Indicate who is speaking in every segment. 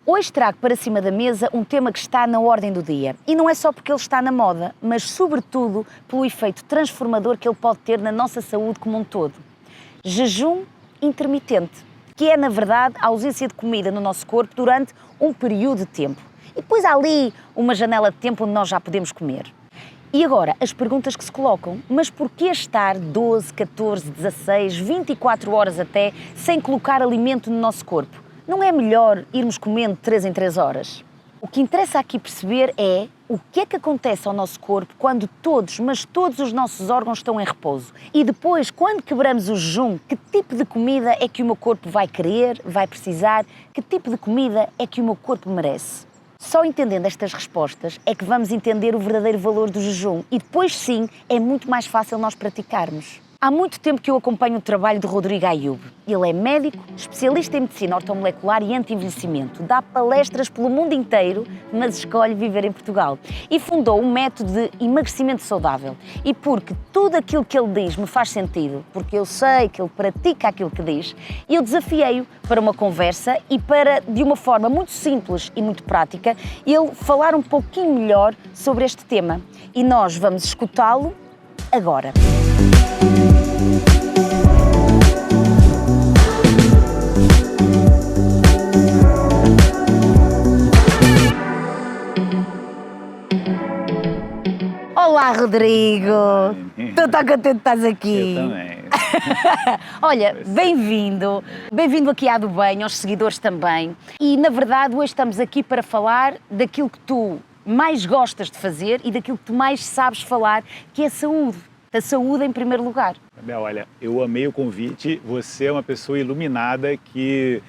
Speaker 1: Hoje trago para cima da mesa um tema que está na ordem do dia. E não é só porque ele está na moda, mas sobretudo pelo efeito transformador que ele pode ter na nossa saúde como um todo. Jejum intermitente, que é, na verdade, a ausência de comida no nosso corpo durante um período de tempo. E depois há ali uma janela de tempo onde nós já podemos comer. E agora, as perguntas que se colocam, mas porquê estar 12, 14, 16, 24 horas até sem colocar alimento no nosso corpo? Não é melhor irmos comendo de 3 em 3 horas? O que interessa aqui perceber é o que é que acontece ao nosso corpo quando todos, mas todos os nossos órgãos estão em repouso. E depois, quando quebramos o jejum, que tipo de comida é que o meu corpo vai querer, vai precisar? Que tipo de comida é que o meu corpo merece? Só entendendo estas respostas é que vamos entender o verdadeiro valor do jejum e depois sim é muito mais fácil nós praticarmos. Há muito tempo que eu acompanho o trabalho de Rodrigo Ayub. Ele é médico, especialista em medicina ortomolecular e anti-envelhecimento. Dá palestras pelo mundo inteiro, mas escolhe viver em Portugal. E fundou um método de emagrecimento saudável. E porque tudo aquilo que ele diz me faz sentido, porque eu sei que ele pratica aquilo que diz, eu desafiei-o para uma conversa e para, de uma forma muito simples e muito prática, ele falar um pouquinho melhor sobre este tema. E nós vamos escutá-lo agora. Olá, Rodrigo! Estou tão contente de estás aqui.
Speaker 2: Eu também.
Speaker 1: Olha, bem-vindo. Bem-vindo aqui à do Bem, aos seguidores também. E, na verdade, hoje estamos aqui para falar daquilo que tu mais gostas de fazer e daquilo que tu mais sabes falar, que é a saúde. A saúde em primeiro lugar.
Speaker 2: Bel, olha, eu amei o convite. Você é uma pessoa iluminada que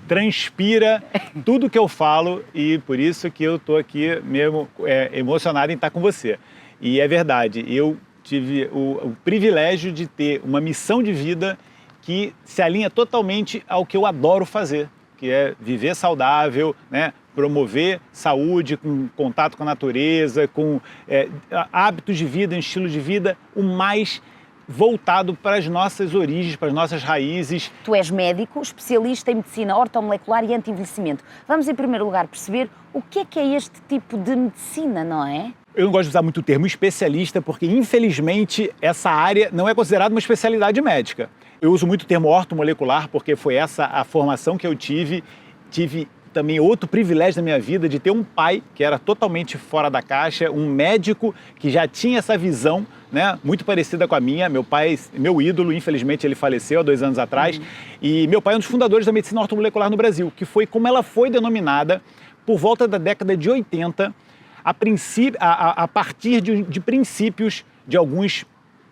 Speaker 2: transpira tudo que eu falo e por isso que eu estou aqui mesmo emocionado em estar com você. E é verdade, eu tive o privilégio de ter uma missão de vida que se alinha totalmente ao que eu adoro fazer, que é viver saudável, né? Promover saúde, com contato com a natureza, com hábitos de vida, um estilo de vida o mais voltado para as nossas origens, para as nossas raízes.
Speaker 1: Tu és médico, especialista em medicina ortomolecular e anti-envelhecimento. Vamos, em primeiro lugar, perceber o que é este tipo de medicina, não é?
Speaker 2: Eu não gosto de usar muito o termo especialista, porque, infelizmente, essa área não é considerada uma especialidade médica. Eu uso muito o termo ortomolecular, porque foi essa a formação que eu tive. Tive também outro privilégio da minha vida de ter um pai que era totalmente fora da caixa, um médico que já tinha essa visão, né, muito parecida com a minha. Meu pai, meu ídolo, infelizmente ele faleceu há 2 anos atrás, e meu pai é um dos fundadores da medicina ortomolecular no Brasil, que foi como ela foi denominada por volta da década de 80, a partir de princípios de alguns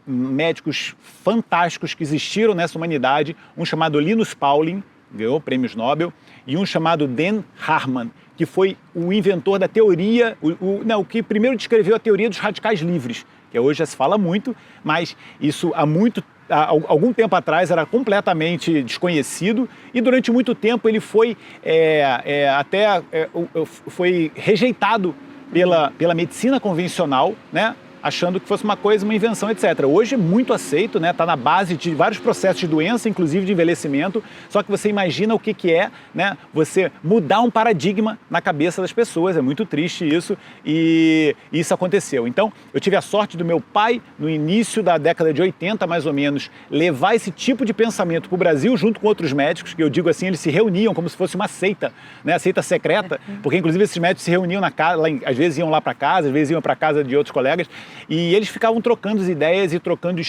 Speaker 2: médicos fantásticos que existiram nessa humanidade, um chamado Linus Pauling, ganhou prêmios Nobel, e um chamado Dan Harman, que foi o inventor da teoria, o que primeiro descreveu a teoria dos radicais livres, que hoje já se fala muito, mas isso há algum tempo atrás era completamente desconhecido e durante muito tempo ele foi foi rejeitado pela medicina convencional, né? Achando que fosse uma invenção, etc. Hoje é muito aceito, né? Está na base de vários processos de doença, inclusive de envelhecimento, só que você imagina o que é, né? Você mudar um paradigma na cabeça das pessoas, é muito triste isso, e isso aconteceu. Então, eu tive a sorte do meu pai, no início da década de 80, mais ou menos, levar esse tipo de pensamento para o Brasil, junto com outros médicos, que eu digo assim, eles se reuniam como se fosse uma seita, né? Seita secreta, porque inclusive esses médicos se reuniam na casa, às vezes iam lá para casa, às vezes iam para casa de outros colegas, e eles ficavam trocando as ideias e trocando,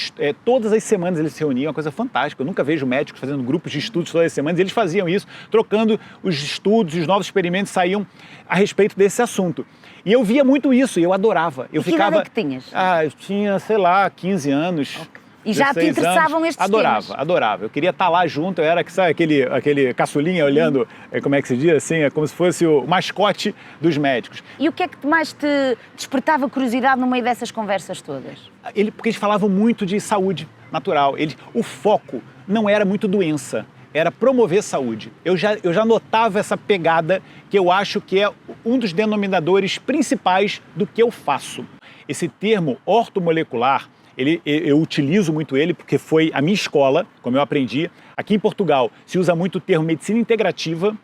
Speaker 2: todas as semanas eles se reuniam, uma coisa fantástica. Eu nunca vejo médicos fazendo grupos de estudos todas as semanas, eles faziam isso, trocando os estudos, os novos experimentos saíam a respeito desse assunto. E eu via muito isso, e eu adorava. Eu
Speaker 1: que idade é que tinhas?
Speaker 2: Eu tinha, sei lá, 15 anos. Okay.
Speaker 1: E já te interessavam estes temas?
Speaker 2: Adorava. Eu queria estar lá junto, eu era, sabe, aquele caçulinha olhando, como é que se diz assim, é como se fosse o mascote dos médicos.
Speaker 1: E o que é que mais te despertava curiosidade no meio dessas conversas todas?
Speaker 2: Porque eles falavam muito de saúde natural. O foco não era muito doença, era promover saúde. Eu já notava essa pegada que eu acho que é um dos denominadores principais do que eu faço. Esse termo ortomolecular, eu utilizo muito ele porque foi a minha escola, como eu aprendi. Aqui em Portugal se usa muito o termo medicina integrativa.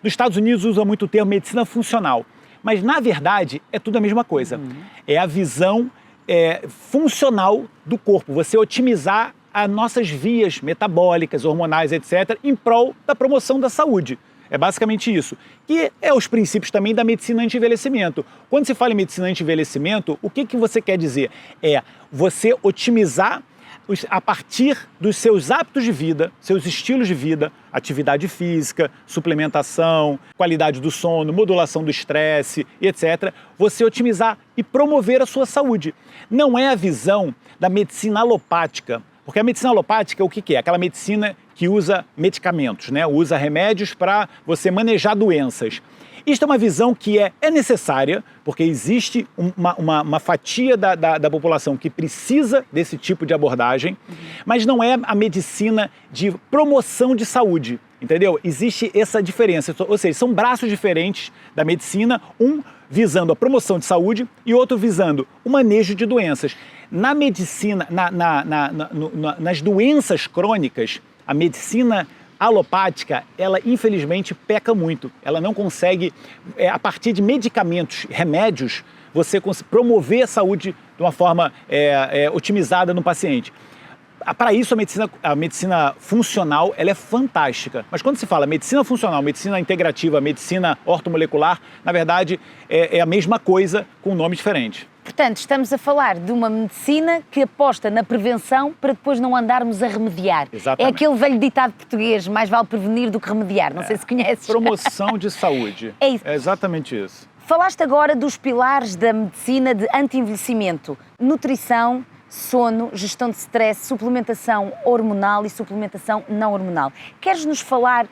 Speaker 2: Nos Estados Unidos usa muito o termo medicina funcional, mas na verdade é tudo a mesma coisa. É a visão funcional do corpo, você otimizar as nossas vias metabólicas, hormonais, etc., em prol da promoção da saúde. É basicamente isso. Que é os princípios também da medicina anti-envelhecimento. Quando se fala em medicina anti-envelhecimento, o que você quer dizer? É você otimizar a partir dos seus hábitos de vida, seus estilos de vida, atividade física, suplementação, qualidade do sono, modulação do estresse, etc., você otimizar e promover a sua saúde. Não é a visão da medicina alopática, porque a medicina alopática o que é? Aquela medicina que usa medicamentos, né? Usa remédios para você manejar doenças. Isto é uma visão que é necessária, porque existe uma fatia da população que precisa desse tipo de abordagem, mas não é a medicina de promoção de saúde, entendeu? Existe essa diferença, ou seja, são braços diferentes da medicina, um visando a promoção de saúde e outro visando o manejo de doenças. Na medicina, nas doenças crônicas, a medicina alopática, ela infelizmente peca muito. Ela não consegue, a partir de medicamentos, remédios, você promover a saúde de uma forma otimizada no paciente. Para isso, a medicina funcional ela é fantástica. Mas quando se fala medicina funcional, medicina integrativa, medicina ortomolecular, na verdade é a mesma coisa com um nome diferente.
Speaker 1: Portanto, estamos a falar de uma medicina que aposta na prevenção para depois não andarmos a remediar.
Speaker 2: Exatamente.
Speaker 1: É aquele velho ditado português, mais vale prevenir do que remediar. Não sei se conheces.
Speaker 2: Promoção de saúde.
Speaker 1: É isso.
Speaker 2: É exatamente isso.
Speaker 1: Falaste agora dos pilares da medicina de anti-envelhecimento. Nutrição, sono, gestão de stress, suplementação hormonal e suplementação não hormonal. Queres nos falar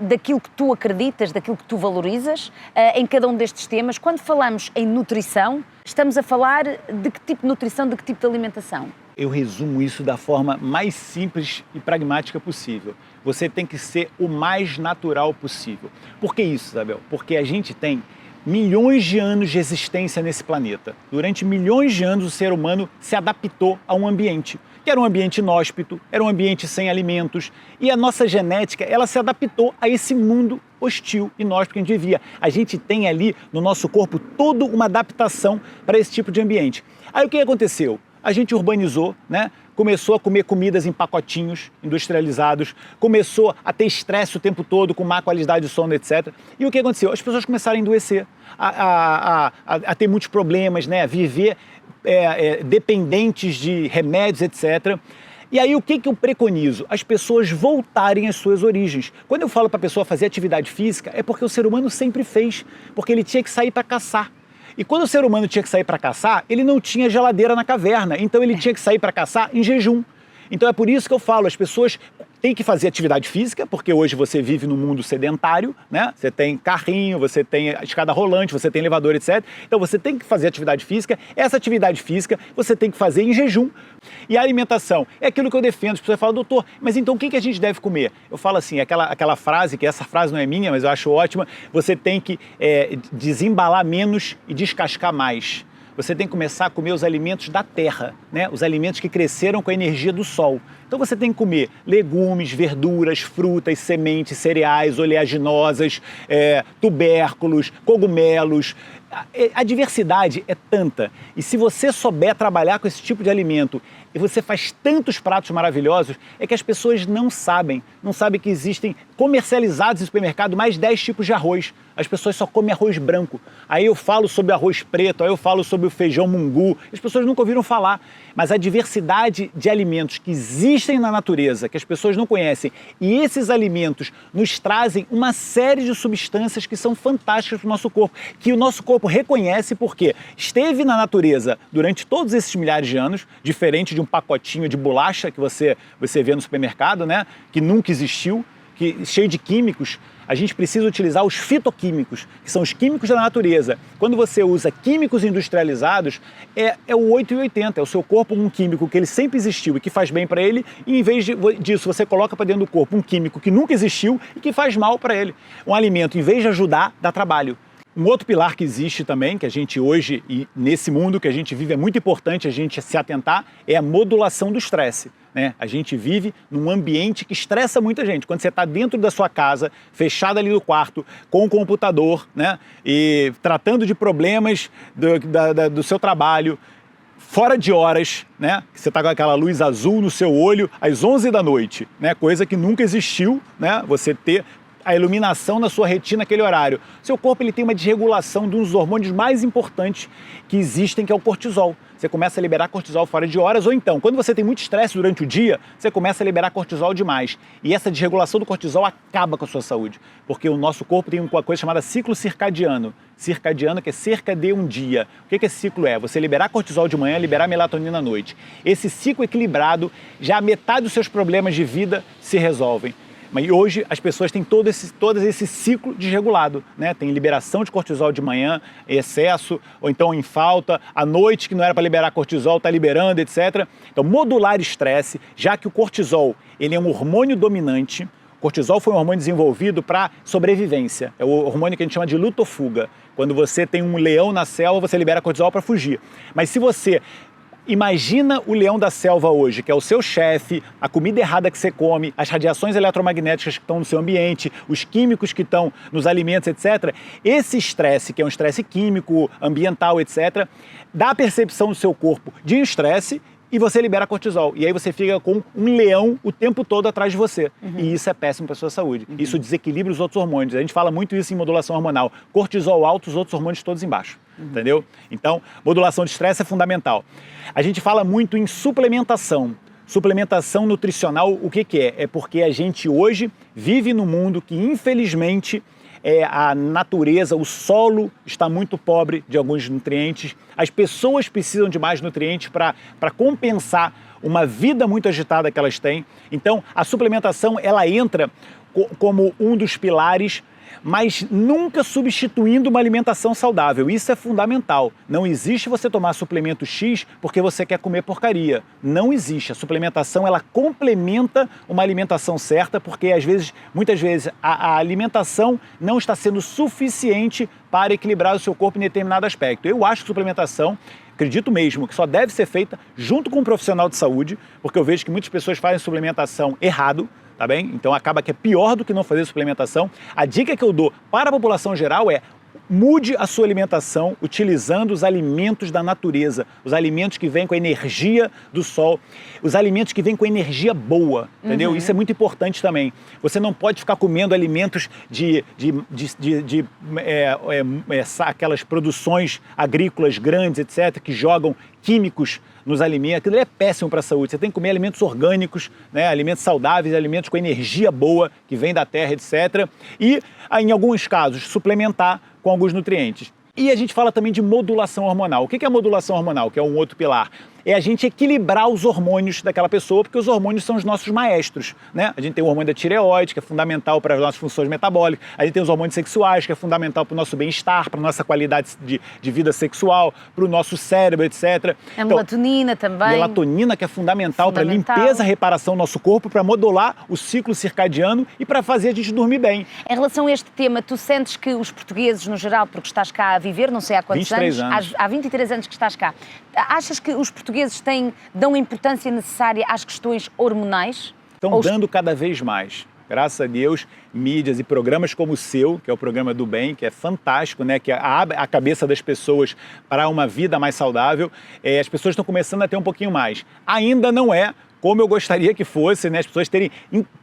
Speaker 1: daquilo que tu acreditas, daquilo que tu valorizas em cada um destes temas? Quando falamos em nutrição, estamos a falar de que tipo de nutrição, de que tipo de alimentação?
Speaker 2: Eu resumo isso da forma mais simples e pragmática possível. Você tem que ser o mais natural possível. Por que isso, Isabel? Porque a gente tem milhões de anos de existência nesse planeta. Durante milhões de anos o ser humano se adaptou a um ambiente, que era um ambiente inóspito, era um ambiente sem alimentos, e a nossa genética, ela se adaptou a esse mundo hostil, inóspito que a gente vivia. A gente tem ali no nosso corpo toda uma adaptação para esse tipo de ambiente. Aí o que aconteceu? A gente urbanizou, né? Começou a comer comidas em pacotinhos industrializados, começou a ter estresse o tempo todo, com má qualidade de sono, etc. E o que aconteceu? As pessoas começaram a endoecer, a ter muitos problemas, né? A viver dependentes de remédios, etc. E aí o que eu preconizo? As pessoas voltarem às suas origens. Quando eu falo para a pessoa fazer atividade física, é porque o ser humano sempre fez, porque ele tinha que sair para caçar. E quando o ser humano tinha que sair para caçar, ele não tinha geladeira na caverna, então ele tinha que sair para caçar em jejum. Então é por isso que eu falo, as pessoas têm que fazer atividade física, porque hoje você vive num mundo sedentário, né? Você tem carrinho, você tem escada rolante, você tem elevador, etc. Então você tem que fazer atividade física. Essa atividade física você tem que fazer em jejum. E a alimentação é aquilo que eu defendo. As pessoas falam, doutor, mas então o que a gente deve comer? Eu falo assim, aquela frase, que essa frase não é minha, mas eu acho ótima, você tem que desembalar menos e descascar mais. Você tem que começar a comer os alimentos da terra, né? Os alimentos que cresceram com a energia do sol. Então você tem que comer legumes, verduras, frutas, sementes, cereais, oleaginosas, tubérculos, cogumelos. A diversidade é tanta. E se você souber trabalhar com esse tipo de alimento e você faz tantos pratos maravilhosos, é que as pessoas não sabem que existem comercializados em supermercado mais 10 tipos de arroz. As pessoas só comem arroz branco. Aí eu falo sobre arroz preto, aí eu falo sobre o feijão mungu. As pessoas nunca ouviram falar. Mas a diversidade de alimentos que existem na natureza, que as pessoas não conhecem, e esses alimentos nos trazem uma série de substâncias que são fantásticas para o nosso corpo, que o nosso corpo reconhece porque esteve na natureza durante todos esses milhares de anos, diferente de um pacotinho de bolacha que você vê no supermercado, né? Que nunca existiu, cheio de químicos. A gente precisa utilizar os fitoquímicos, que são os químicos da natureza. Quando você usa químicos industrializados, é o 8 e 80, é o seu corpo um químico que ele sempre existiu e que faz bem para ele, e em vez disso você coloca para dentro do corpo um químico que nunca existiu e que faz mal para ele. Um alimento, em vez de ajudar, dá trabalho. Um outro pilar que existe também, que a gente hoje, e nesse mundo que a gente vive, é muito importante a gente se atentar, é a modulação do estresse. né? A gente vive num ambiente que estressa muita gente. Quando você está dentro da sua casa, fechado ali no quarto, com o computador, né? E tratando de problemas do seu trabalho, fora de horas, né? Você está com aquela luz azul no seu olho às 11 da noite, né? Coisa que nunca existiu, né? Você ter a iluminação na sua retina naquele horário. Seu corpo ele tem uma desregulação de um dos hormônios mais importantes que existem, que é o cortisol. Você começa a liberar cortisol fora de horas, ou então, quando você tem muito estresse durante o dia, você começa a liberar cortisol demais. E essa desregulação do cortisol acaba com a sua saúde, porque o nosso corpo tem uma coisa chamada ciclo circadiano. Circadiano, que é cerca de um dia. O que esse ciclo é? Você liberar cortisol de manhã, liberar melatonina à noite. Esse ciclo equilibrado, já metade dos seus problemas de vida se resolvem. Mas hoje as pessoas têm todo esse ciclo desregulado, né? Tem liberação de cortisol de manhã, excesso, ou então em falta, à noite que não era para liberar cortisol, está liberando, etc. Então modular estresse, já que o cortisol ele é um hormônio dominante. O cortisol foi um hormônio desenvolvido para sobrevivência, é o hormônio que a gente chama de luta ou fuga. Quando você tem um leão na selva, você libera cortisol para fugir. Mas se você imagina o leão da selva hoje, que é o seu chefe, a comida errada que você come, as radiações eletromagnéticas que estão no seu ambiente, os químicos que estão nos alimentos, etc. Esse estresse, que é um estresse químico, ambiental, etc., dá a percepção do seu corpo de estresse e você libera cortisol. E aí você fica com um leão o tempo todo atrás de você. E isso é péssimo para a sua saúde. Isso desequilibra os outros hormônios. A gente fala muito isso em modulação hormonal. Cortisol alto, os outros hormônios todos embaixo. Entendeu? Então, modulação de estresse é fundamental. A gente fala muito em suplementação. Suplementação nutricional, o que é? É porque a gente hoje vive num mundo que, infelizmente, a natureza, o solo está muito pobre de alguns nutrientes. As pessoas precisam de mais nutrientes para compensar uma vida muito agitada que elas têm. Então, a suplementação ela entra como um dos pilares, mas nunca substituindo uma alimentação saudável. Isso é fundamental. Não existe você tomar suplemento X porque você quer comer porcaria. Não existe. A suplementação ela complementa uma alimentação certa, porque muitas vezes a alimentação não está sendo suficiente para equilibrar o seu corpo em determinado aspecto. Eu acho que suplementação, acredito mesmo, que só deve ser feita junto com um profissional de saúde, porque eu vejo que muitas pessoas fazem suplementação errado. Tá bem? Então acaba que é pior do que não fazer suplementação. A dica que eu dou para a população geral é: mude a sua alimentação utilizando os alimentos da natureza, os alimentos que vêm com a energia do sol, os alimentos que vêm com energia boa, entendeu? Isso é muito importante também. Você não pode ficar comendo alimentos aquelas produções agrícolas grandes, etc., que jogam químicos nos alimentos. Aquilo é péssimo para a saúde. Você tem que comer alimentos orgânicos, né? Alimentos saudáveis, alimentos com energia boa, que vem da terra, etc. E, em alguns casos, suplementar com alguns nutrientes. E a gente fala também de modulação hormonal. O que é a modulação hormonal? Que é um outro pilar. É a gente equilibrar os hormônios daquela pessoa, porque os hormônios são os nossos maestros, né? A gente tem o hormônio da tireoide, que é fundamental para as nossas funções metabólicas. A gente tem os hormônios sexuais, que é fundamental para o nosso bem-estar, para a nossa qualidade de vida sexual, para o nosso cérebro, etc.
Speaker 1: A melatonina também.
Speaker 2: Melatonina, que é fundamental para a limpeza, reparação do nosso corpo, para modular o ciclo circadiano e para fazer a gente dormir bem.
Speaker 1: Em relação a este tema, tu sentes que os portugueses, no geral, porque estás cá a viver, não sei há quantos
Speaker 2: 23
Speaker 1: anos, há 23 anos que estás cá, achas que os portugueses dão a importância necessária às questões hormonais?
Speaker 2: Estão dando cada vez mais. Graças a Deus, mídias e programas como o seu, que é o programa do bem, que é fantástico, né? Que abre a cabeça das pessoas para uma vida mais saudável. As pessoas estão começando a ter um pouquinho mais. Ainda não é como eu gostaria que fosse, né? As pessoas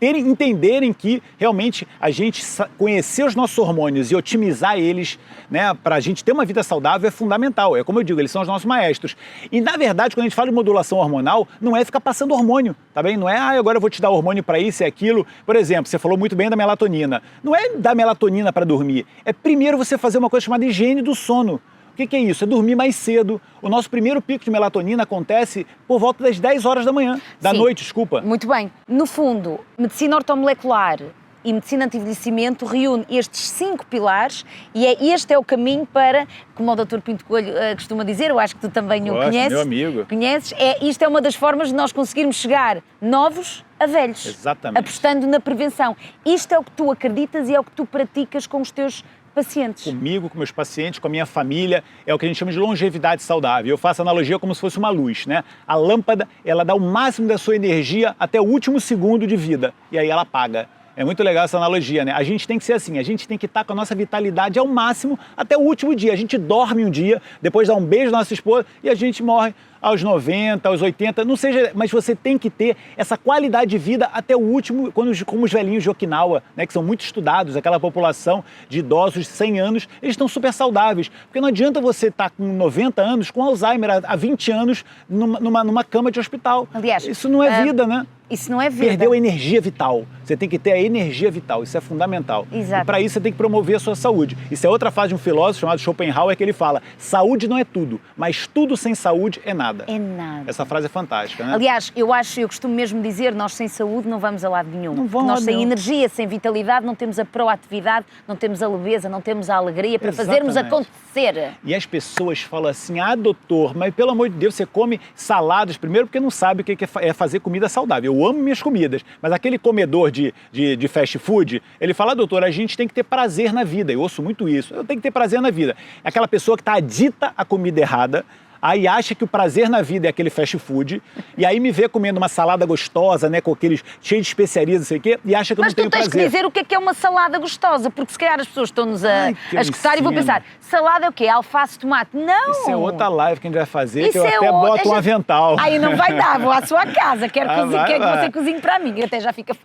Speaker 2: entenderem que realmente a gente conhecer os nossos hormônios e otimizar eles, né, para a gente ter uma vida saudável é fundamental. É como eu digo, eles são os nossos maestros. E na verdade, quando a gente fala de modulação hormonal, não é ficar passando hormônio, tá bem? Não é, agora eu vou te dar hormônio para isso e aquilo. Por exemplo, você falou muito bem da melatonina. Não é dar melatonina para dormir. É primeiro você fazer uma coisa chamada higiene do sono. O que é isso? É dormir mais cedo. O nosso primeiro pico de melatonina acontece por volta das 10 horas da manhã, da noite, desculpa.
Speaker 1: Muito bem. No fundo, medicina ortomolecular e medicina anti-envelhecimento reúne estes 5 pilares e este é o caminho para, como o Dr. Pinto Coelho costuma dizer, eu acho que tu também o conheces.
Speaker 2: Meu amigo.
Speaker 1: Conheces? Isto é uma das formas de nós conseguirmos chegar novos a velhos.
Speaker 2: Exatamente.
Speaker 1: Apostando na prevenção. Isto é o que tu acreditas e é o que tu praticas com os teus pacientes.
Speaker 2: Comigo, com meus pacientes, com a minha família, é o que a gente chama de longevidade saudável. Eu faço analogia como se fosse uma luz, né? A lâmpada, ela dá o máximo da sua energia até o último segundo de vida, e aí ela apaga. É muito legal essa analogia, né? A gente tem que ser assim, a gente tem que estar com a nossa vitalidade ao máximo até o último dia. A gente dorme um dia, depois dá um beijo na nossa esposa e a gente morre aos 90, aos 80, não seja, mas você tem que ter essa qualidade de vida até o último, como os velhinhos de Okinawa, né, que são muito estudados, aquela população de idosos de 100 anos, eles estão super saudáveis, porque não adianta você estar com 90 anos, com Alzheimer, há 20 anos, numa cama de hospital.
Speaker 1: Aliás,
Speaker 2: isso não é vida, né?
Speaker 1: Isso não é vida.
Speaker 2: Perdeu a energia vital. Você tem que ter a energia vital, isso é fundamental.
Speaker 1: Exato.
Speaker 2: E para isso você tem que promover a sua saúde. Isso é outra frase de um filósofo chamado Schopenhauer, que ele fala: saúde não é tudo, mas tudo sem saúde é nada.
Speaker 1: É nada.
Speaker 2: Essa frase é fantástica, né?
Speaker 1: Aliás, eu costumo mesmo dizer, nós sem saúde não vamos a lado nenhum.
Speaker 2: Não vão a
Speaker 1: Nós
Speaker 2: lado
Speaker 1: sem
Speaker 2: nenhum.
Speaker 1: energia, sem vitalidade, não temos a proatividade, não temos a leveza, não temos a alegria para fazermos
Speaker 2: Exatamente.
Speaker 1: acontecer.
Speaker 2: E as pessoas falam assim: ah, doutor, mas pelo amor de Deus, você come saladas, primeiro porque não sabe o que é fazer comida saudável. Eu amo minhas comidas, mas aquele comedor de fast food, ele fala: doutor, a gente tem que ter prazer na vida. Eu ouço muito isso. Eu tenho que ter prazer na vida. É aquela pessoa que está adita à comida errada, aí acha que o prazer na vida é aquele fast food, e aí me vê comendo uma salada gostosa, né, com aqueles cheio de especiarias, não sei o quê, e acha que eu não tenho prazer.
Speaker 1: Mas tu tens que dizer o que é uma salada gostosa, porque se calhar as pessoas estão-nos a escutar e vão pensar: salada é o quê? Alface, tomate? Não!
Speaker 2: Isso é outra live que a gente vai fazer,
Speaker 1: Isso
Speaker 2: que eu
Speaker 1: é
Speaker 2: até
Speaker 1: outra-
Speaker 2: boto um avental.
Speaker 1: Aí não vai dar, vou à sua casa, quero
Speaker 2: vai.
Speaker 1: que você cozinhe para mim, eu até já fica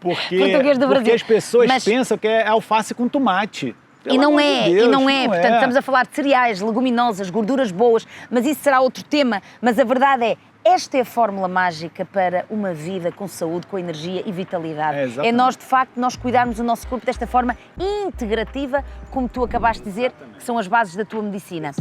Speaker 1: português do
Speaker 2: Porque
Speaker 1: Brasil.
Speaker 2: as pessoas
Speaker 1: Mas-
Speaker 2: pensam que é alface com tomate.
Speaker 1: E não é,
Speaker 2: Deus,
Speaker 1: e não é. Portanto, estamos a falar de cereais, leguminosas, gorduras boas, mas isso será outro tema. Mas a verdade é, esta é a fórmula mágica para uma vida com saúde, com energia e vitalidade.
Speaker 2: É, exatamente.
Speaker 1: É nós, de facto, nós cuidarmos do nosso corpo desta forma integrativa, como tu acabaste de dizer, que são as bases da tua medicina.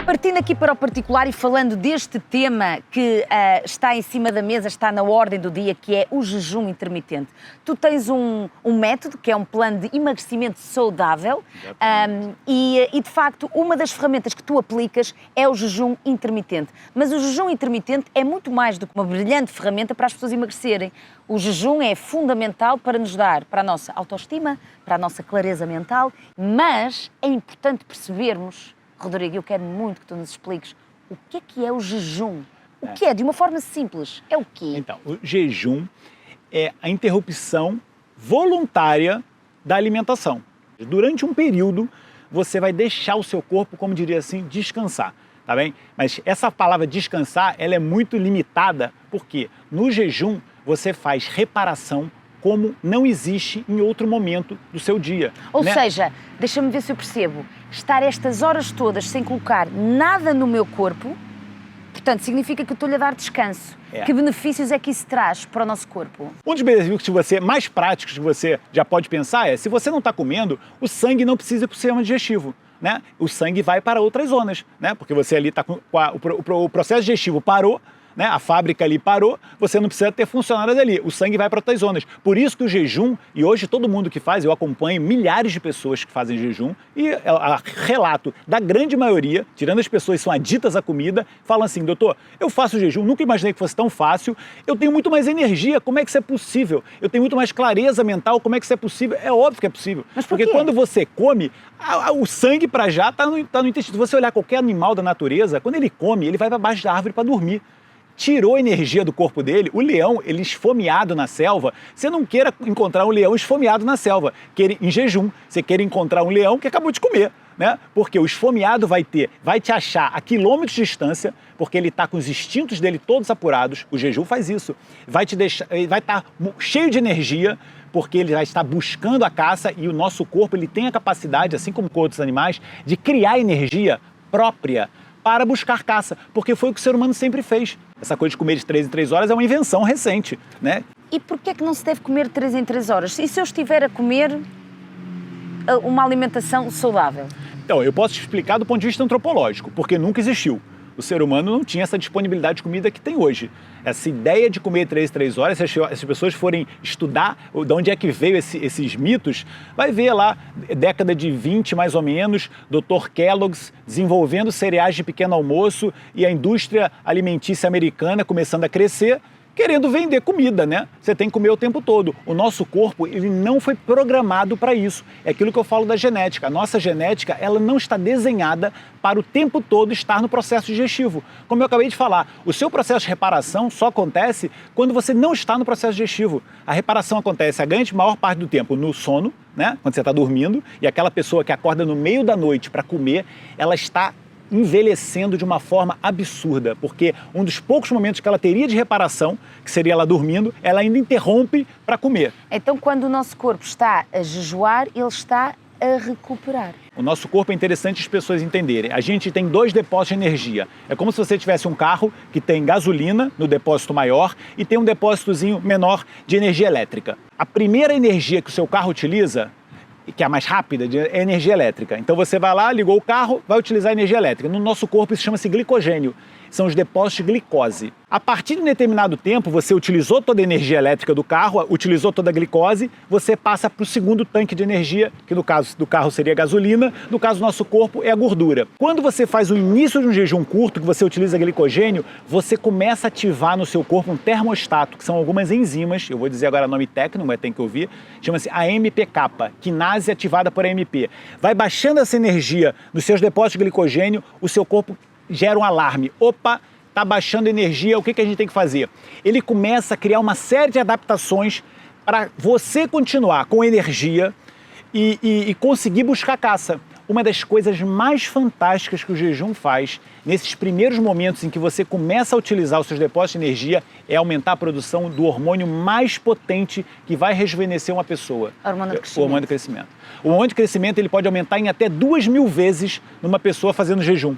Speaker 1: Partindo aqui para o particular e falando deste tema que está em cima da mesa, está na ordem do dia, que é o jejum intermitente. Tu tens um método, que é um plano de emagrecimento saudável, e de facto uma das ferramentas que tu aplicas é o jejum intermitente. Mas o jejum intermitente é muito mais do que uma brilhante ferramenta para as pessoas emagrecerem. O jejum é fundamental para nos dar, para a nossa autoestima, para a nossa clareza mental, mas é importante percebermos, Rodrigo, eu quero muito que tu nos expliques o que é o jejum. O que é? De uma forma simples, é o quê?
Speaker 2: Então, o jejum é a interrupção voluntária da alimentação. Durante um período, você vai deixar o seu corpo, como diria assim, descansar, tá bem? Mas essa palavra descansar, ela é muito limitada, porque no jejum você faz reparação como não existe em outro momento do seu dia.
Speaker 1: Ou
Speaker 2: né?
Speaker 1: seja, deixa-me ver se eu percebo, estar estas horas todas sem colocar nada no meu corpo, portanto, significa que eu estou-lhe a dar descanso.
Speaker 2: É.
Speaker 1: Que benefícios é que isso traz para o nosso corpo?
Speaker 2: Um dos benefícios mais práticos que você já pode pensar é, se você não está comendo, o sangue não precisa ir para o sistema digestivo. Né? O sangue vai para outras zonas, né? Porque você ali está com o processo digestivo parou, né? A fábrica ali parou, você não precisa ter funcionários ali, o sangue vai para outras zonas. Por isso que o jejum, e hoje todo mundo que faz, eu acompanho milhares de pessoas que fazem jejum, e relato da grande maioria, tirando as pessoas que são aditas à comida, falam assim: doutor, eu faço jejum, nunca imaginei que fosse tão fácil, eu tenho muito mais energia, como é que isso é possível? Eu tenho muito mais clareza mental, como é que isso é possível? É óbvio que é possível.
Speaker 1: Mas por
Speaker 2: porque
Speaker 1: quê?
Speaker 2: quando você come, o sangue para já está no intestino. Se você olhar qualquer animal da natureza, quando ele come, ele vai para baixo da árvore para dormir. Tirou a energia do corpo dele, o leão, ele esfomeado na selva, você não queira encontrar um leão esfomeado na selva, em jejum, você queira encontrar um leão que acabou de comer, né? Porque o esfomeado vai te achar a quilômetros de distância, porque ele está com os instintos dele todos apurados, o jejum faz isso, vai estar cheio de energia, porque ele vai estar buscando a caça, e o nosso corpo ele tem a capacidade, assim como com outros animais, de criar energia própria para buscar caça, porque foi o que o ser humano sempre fez. Essa coisa de comer de 3 em 3 horas é uma invenção recente, né?
Speaker 1: E porquê é que não se deve comer de 3 em 3 horas? E se eu estiver a comer uma alimentação saudável?
Speaker 2: Então, eu posso te explicar do ponto de vista antropológico, porque nunca existiu. O ser humano não tinha essa disponibilidade de comida que tem hoje. Essa ideia de comer 3 em 3 horas, se as pessoas forem estudar de onde é que veio esses mitos, vai ver lá, década de 20 mais ou menos, Dr. Kellogg's desenvolvendo cereais de pequeno almoço e a indústria alimentícia americana começando a crescer, querendo vender comida, né? Você tem que comer o tempo todo. O nosso corpo, ele não foi programado para isso. É aquilo que eu falo da genética. A nossa genética, ela não está desenhada para o tempo todo estar no processo digestivo. Como eu acabei de falar, o seu processo de reparação só acontece quando você não está no processo digestivo. A reparação acontece a grande maior parte do tempo no sono, né? Quando você está dormindo, e aquela pessoa que acorda no meio da noite para comer, ela está envelhecendo de uma forma absurda, porque um dos poucos momentos que ela teria de reparação, que seria ela dormindo, ela ainda interrompe para comer.
Speaker 1: Então, quando o nosso corpo está a jejuar, ele está a recuperar.
Speaker 2: O nosso corpo é interessante as pessoas entenderem. A gente tem 2 depósitos de energia. É como se você tivesse um carro que tem gasolina no depósito maior e tem um depósitozinho menor de energia elétrica. A primeira energia que o seu carro utiliza, que é a mais rápida, é energia elétrica. Então você vai lá, ligou o carro, vai utilizar energia elétrica. No nosso corpo isso chama-se glicogênio. São os depósitos de glicose. A partir de um determinado tempo, você utilizou toda a energia elétrica do carro, utilizou toda a glicose, você passa para o segundo tanque de energia, que no caso do carro seria a gasolina, no caso do nosso corpo é a gordura. Quando você faz o início de um jejum curto, que você utiliza glicogênio, você começa a ativar no seu corpo um termostato, que são algumas enzimas, eu vou dizer agora o nome técnico, mas tem que ouvir, chama-se AMPK, quinase ativada por AMP. Vai baixando essa energia nos seus depósitos de glicogênio, o seu corpo gera um alarme. Opa, está baixando energia, o que a gente tem que fazer? Ele começa a criar uma série de adaptações para você continuar com energia e conseguir buscar caça. Uma das coisas mais fantásticas que o jejum faz, nesses primeiros momentos em que você começa a utilizar os seus depósitos de energia, é aumentar a produção do hormônio mais potente que vai rejuvenescer uma pessoa.
Speaker 1: O hormônio do crescimento.
Speaker 2: O hormônio do crescimento. O hormônio de crescimento ele pode aumentar em até 2.000 vezes numa pessoa fazendo jejum.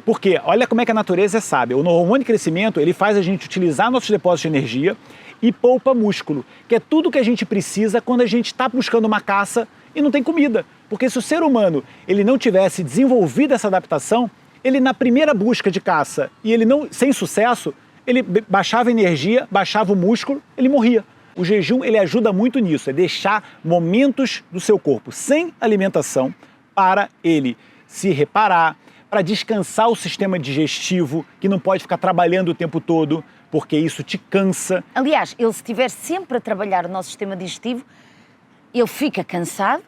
Speaker 2: Porque olha como é que a natureza é sábia. O hormônio de crescimento ele faz a gente utilizar nossos depósitos de energia e poupa músculo, que é tudo que a gente precisa quando a gente está buscando uma caça e não tem comida. Porque se o ser humano ele não tivesse desenvolvido essa adaptação, ele na primeira busca de caça e ele não sem sucesso, ele baixava a energia, baixava o músculo, ele morria. O jejum ele ajuda muito nisso, é deixar momentos do seu corpo sem alimentação para ele se reparar, para descansar o sistema digestivo, que não pode ficar trabalhando o tempo todo, porque isso te cansa.
Speaker 1: Aliás, ele se estiver sempre a trabalhar o nosso sistema digestivo, ele fica cansado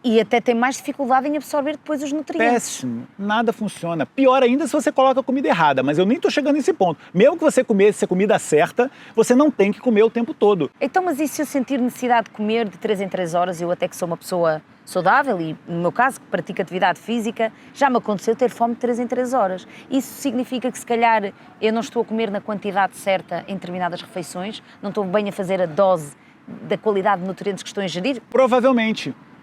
Speaker 1: e até tem mais dificuldade em absorver depois os nutrientes.
Speaker 2: Péssimo, nada funciona. Pior ainda se você coloca a comida errada, mas eu nem estou chegando nesse ponto. Mesmo que você comesse a comida certa, você não tem que comer o tempo todo.
Speaker 1: Então, mas e se eu sentir necessidade de comer de 3 em 3 horas, eu até que sou uma pessoa saudável e, no meu caso, que pratico atividade física, já me aconteceu ter fome de 3 em 3 horas. Isso significa que, se calhar, eu não estou a comer na quantidade certa em determinadas refeições, não estou bem a fazer a dose da qualidade de nutrientes que estou a ingerir?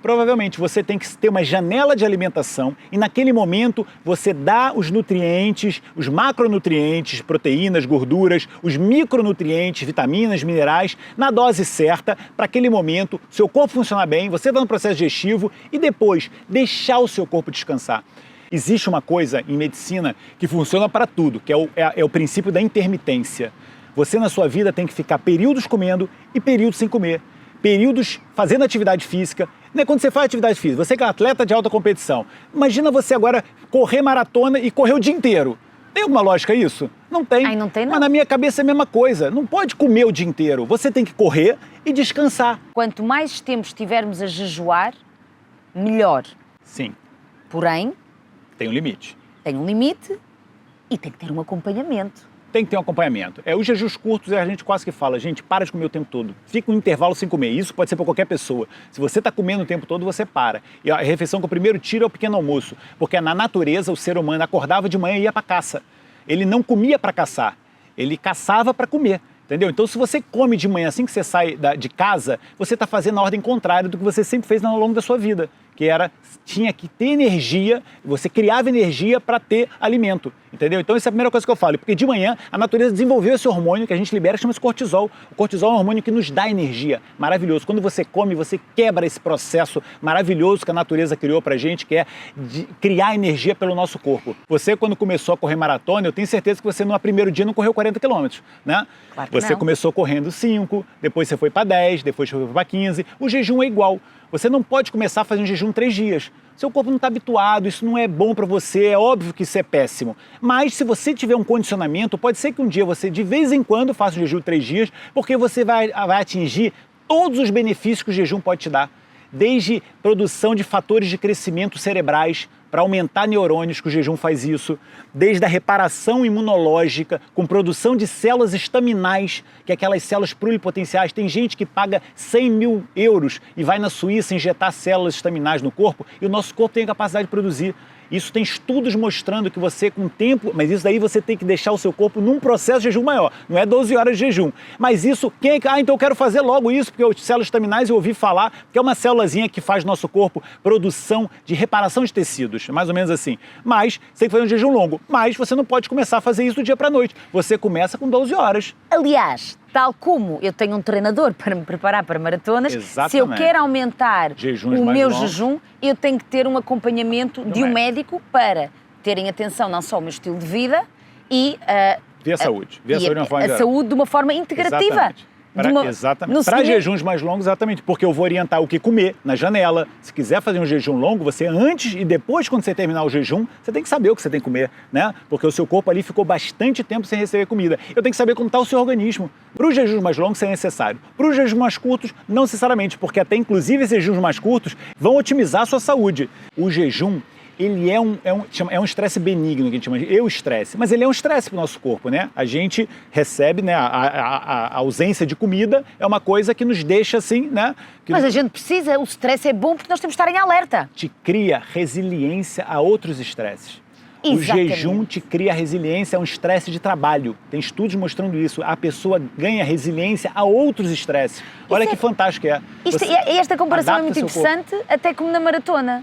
Speaker 2: Provavelmente você tem que ter uma janela de alimentação e naquele momento você dá os nutrientes, os macronutrientes, proteínas, gorduras, os micronutrientes, vitaminas, minerais, na dose certa para aquele momento, seu corpo funcionar bem, você dá no processo digestivo e depois deixar o seu corpo descansar. Existe uma coisa em medicina que funciona para tudo, que é o princípio da intermitência. Você na sua vida tem que ficar períodos comendo e períodos sem comer. Períodos fazendo atividade física. Né? Quando você faz atividade física, você que é um atleta de alta competição, imagina você agora correr maratona e correr o dia inteiro. Tem alguma lógica isso? Não tem.
Speaker 1: Ai, não tem, não.
Speaker 2: Mas na minha cabeça é a mesma coisa. Não pode comer o dia inteiro. Você tem que correr e descansar.
Speaker 1: Quanto mais tempo estivermos a jejuar, melhor.
Speaker 2: Sim.
Speaker 1: Porém,
Speaker 2: Tem um limite.
Speaker 1: tem um limite e tem que ter um acompanhamento.
Speaker 2: Tem que ter um acompanhamento. Os jejuns curtos, a gente quase que fala, gente, para de comer o tempo todo. Fica um intervalo sem comer. Isso pode ser para qualquer pessoa. Se você está comendo o tempo todo, você para. E a refeição que eu primeiro tiro é o pequeno almoço. Porque na natureza, o ser humano acordava de manhã e ia para caça. Ele não comia para caçar. Ele caçava para comer. Entendeu? Então, se você come de manhã assim que você sai de casa, você está fazendo a ordem contrária do que você sempre fez ao longo da sua vida. Que tinha que ter energia, você criava energia para ter alimento, entendeu? Então essa é a primeira coisa que eu falo, porque de manhã a natureza desenvolveu esse hormônio que a gente libera, que chama-se cortisol. O cortisol é um hormônio que nos dá energia, maravilhoso. Quando você come, você quebra esse processo maravilhoso que a natureza criou pra gente, que é de criar energia pelo nosso corpo. Você, quando começou a correr maratona, eu tenho certeza que você no primeiro dia não correu 40 quilômetros, né?
Speaker 1: Claro que
Speaker 2: Você
Speaker 1: não.
Speaker 2: começou correndo 5, depois você foi para 10, depois você foi para 15. O jejum é igual. Você não pode começar a fazer um jejum jejum 3 dias. Seu corpo não está habituado, isso não é bom para você, é óbvio que isso é péssimo. Mas se você tiver um condicionamento, pode ser que um dia você de vez em quando faça um jejum 3 dias, porque você vai atingir todos os benefícios que o jejum pode te dar. Desde produção de fatores de crescimento cerebrais para aumentar neurônios, que o jejum faz isso, desde a reparação imunológica, com produção de células estaminais, que é aquelas células pluripotenciais. Tem gente que paga 100 mil euros e vai na Suíça injetar células estaminais no corpo, e o nosso corpo tem a capacidade de produzir. Isso tem estudos mostrando que você, com o tempo, mas isso daí você tem que deixar o seu corpo num processo de jejum maior, não é 12 horas de jejum. Mas isso, então eu quero fazer logo isso, porque as células estaminais eu ouvi falar, que é uma célulazinha que faz no nosso corpo produção de reparação de tecidos, mais ou menos assim. Mas você tem que fazer um jejum longo, mas você não pode começar a fazer isso do dia para a noite. Você começa com 12 horas.
Speaker 1: Aliás, tal como eu tenho um treinador para me preparar para maratonas,
Speaker 2: Exatamente.
Speaker 1: se eu quero aumentar
Speaker 2: Jejuns
Speaker 1: o
Speaker 2: mais
Speaker 1: meu
Speaker 2: longos.
Speaker 1: jejum, eu tenho que ter um acompanhamento de um médico para terem atenção não só ao meu estilo de vida e
Speaker 2: Ver a saúde. Ver a saúde de uma forma geral.
Speaker 1: saúde de uma forma integrativa.
Speaker 2: Exatamente.
Speaker 1: No
Speaker 2: Para
Speaker 1: seguinte-
Speaker 2: jejuns mais longos, exatamente, porque eu vou orientar o que comer na janela. Se quiser fazer um jejum longo, você antes e depois, quando você terminar o jejum, você tem que saber o que você tem que comer, né? Porque o seu corpo ali ficou bastante tempo sem receber comida. Eu tenho que saber como está o seu organismo. Para os jejuns mais longos, isso é necessário. Para os jejuns mais curtos, não necessariamente, porque até inclusive esses jejuns mais curtos vão otimizar a sua saúde. O jejum, ele é um estresse benigno, que a gente chama de estresse, mas ele é um estresse para o nosso corpo, né? A gente recebe, né, a ausência de comida é uma coisa que nos deixa assim, né?
Speaker 1: Mas a gente precisa, o stress é bom porque nós temos de estar em alerta.
Speaker 2: Te cria resiliência a outros estresses.
Speaker 1: Exatamente.
Speaker 2: O jejum te cria resiliência a um estresse de trabalho. Tem estudos mostrando isso. A pessoa ganha resiliência a outros estresses. Olha que fantástico é.
Speaker 1: Esta comparação é
Speaker 2: adapta
Speaker 1: muito
Speaker 2: seu corpo.
Speaker 1: interessante, até como na maratona.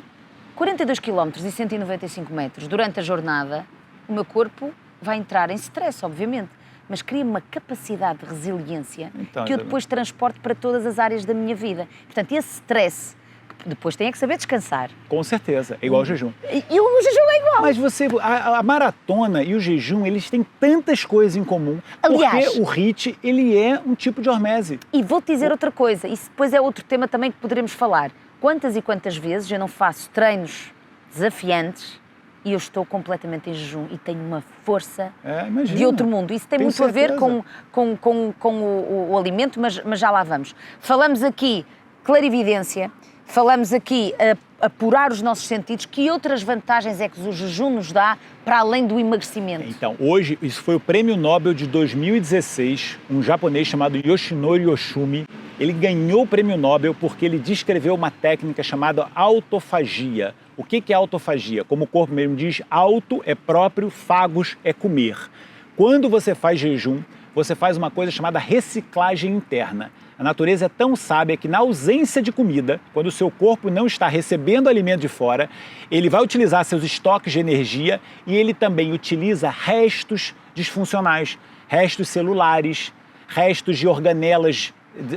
Speaker 1: 42 km e 195 metros durante a jornada, o meu corpo vai entrar em stress, obviamente, mas cria uma capacidade de resiliência que eu depois transporto para todas as áreas da minha vida. Portanto, esse stress, que depois tem é que saber descansar.
Speaker 2: Com certeza, é igual ao jejum.
Speaker 1: E o jejum é igual.
Speaker 2: Mas a maratona e o jejum, eles têm tantas coisas em comum.
Speaker 1: Aliás,
Speaker 2: porque o HIIT, ele é um tipo de hormese.
Speaker 1: E vou-te dizer outra coisa, isso depois é outro tema também que poderemos falar. Quantas e quantas vezes eu não faço treinos desafiantes e eu estou completamente em jejum e tenho uma força de outro mundo. Isso tem
Speaker 2: Tenho
Speaker 1: muito a ver
Speaker 2: certeza.
Speaker 1: com o alimento, mas já lá vamos. Falamos aqui clarividência, falamos aqui apurar os nossos sentidos. Que outras vantagens é que o jejum nos dá para além do emagrecimento?
Speaker 2: Então, hoje, isso foi o Prêmio Nobel de 2016, um japonês chamado Yoshinori Yoshimi. Ele ganhou o Prêmio Nobel porque ele descreveu uma técnica chamada autofagia. O que é autofagia? Como o corpo mesmo diz, auto é próprio, fagos é comer. Quando você faz jejum, você faz uma coisa chamada reciclagem interna. A natureza é tão sábia que na ausência de comida, quando o seu corpo não está recebendo alimento de fora, ele vai utilizar seus estoques de energia e ele também utiliza restos disfuncionais, restos celulares, restos de organelas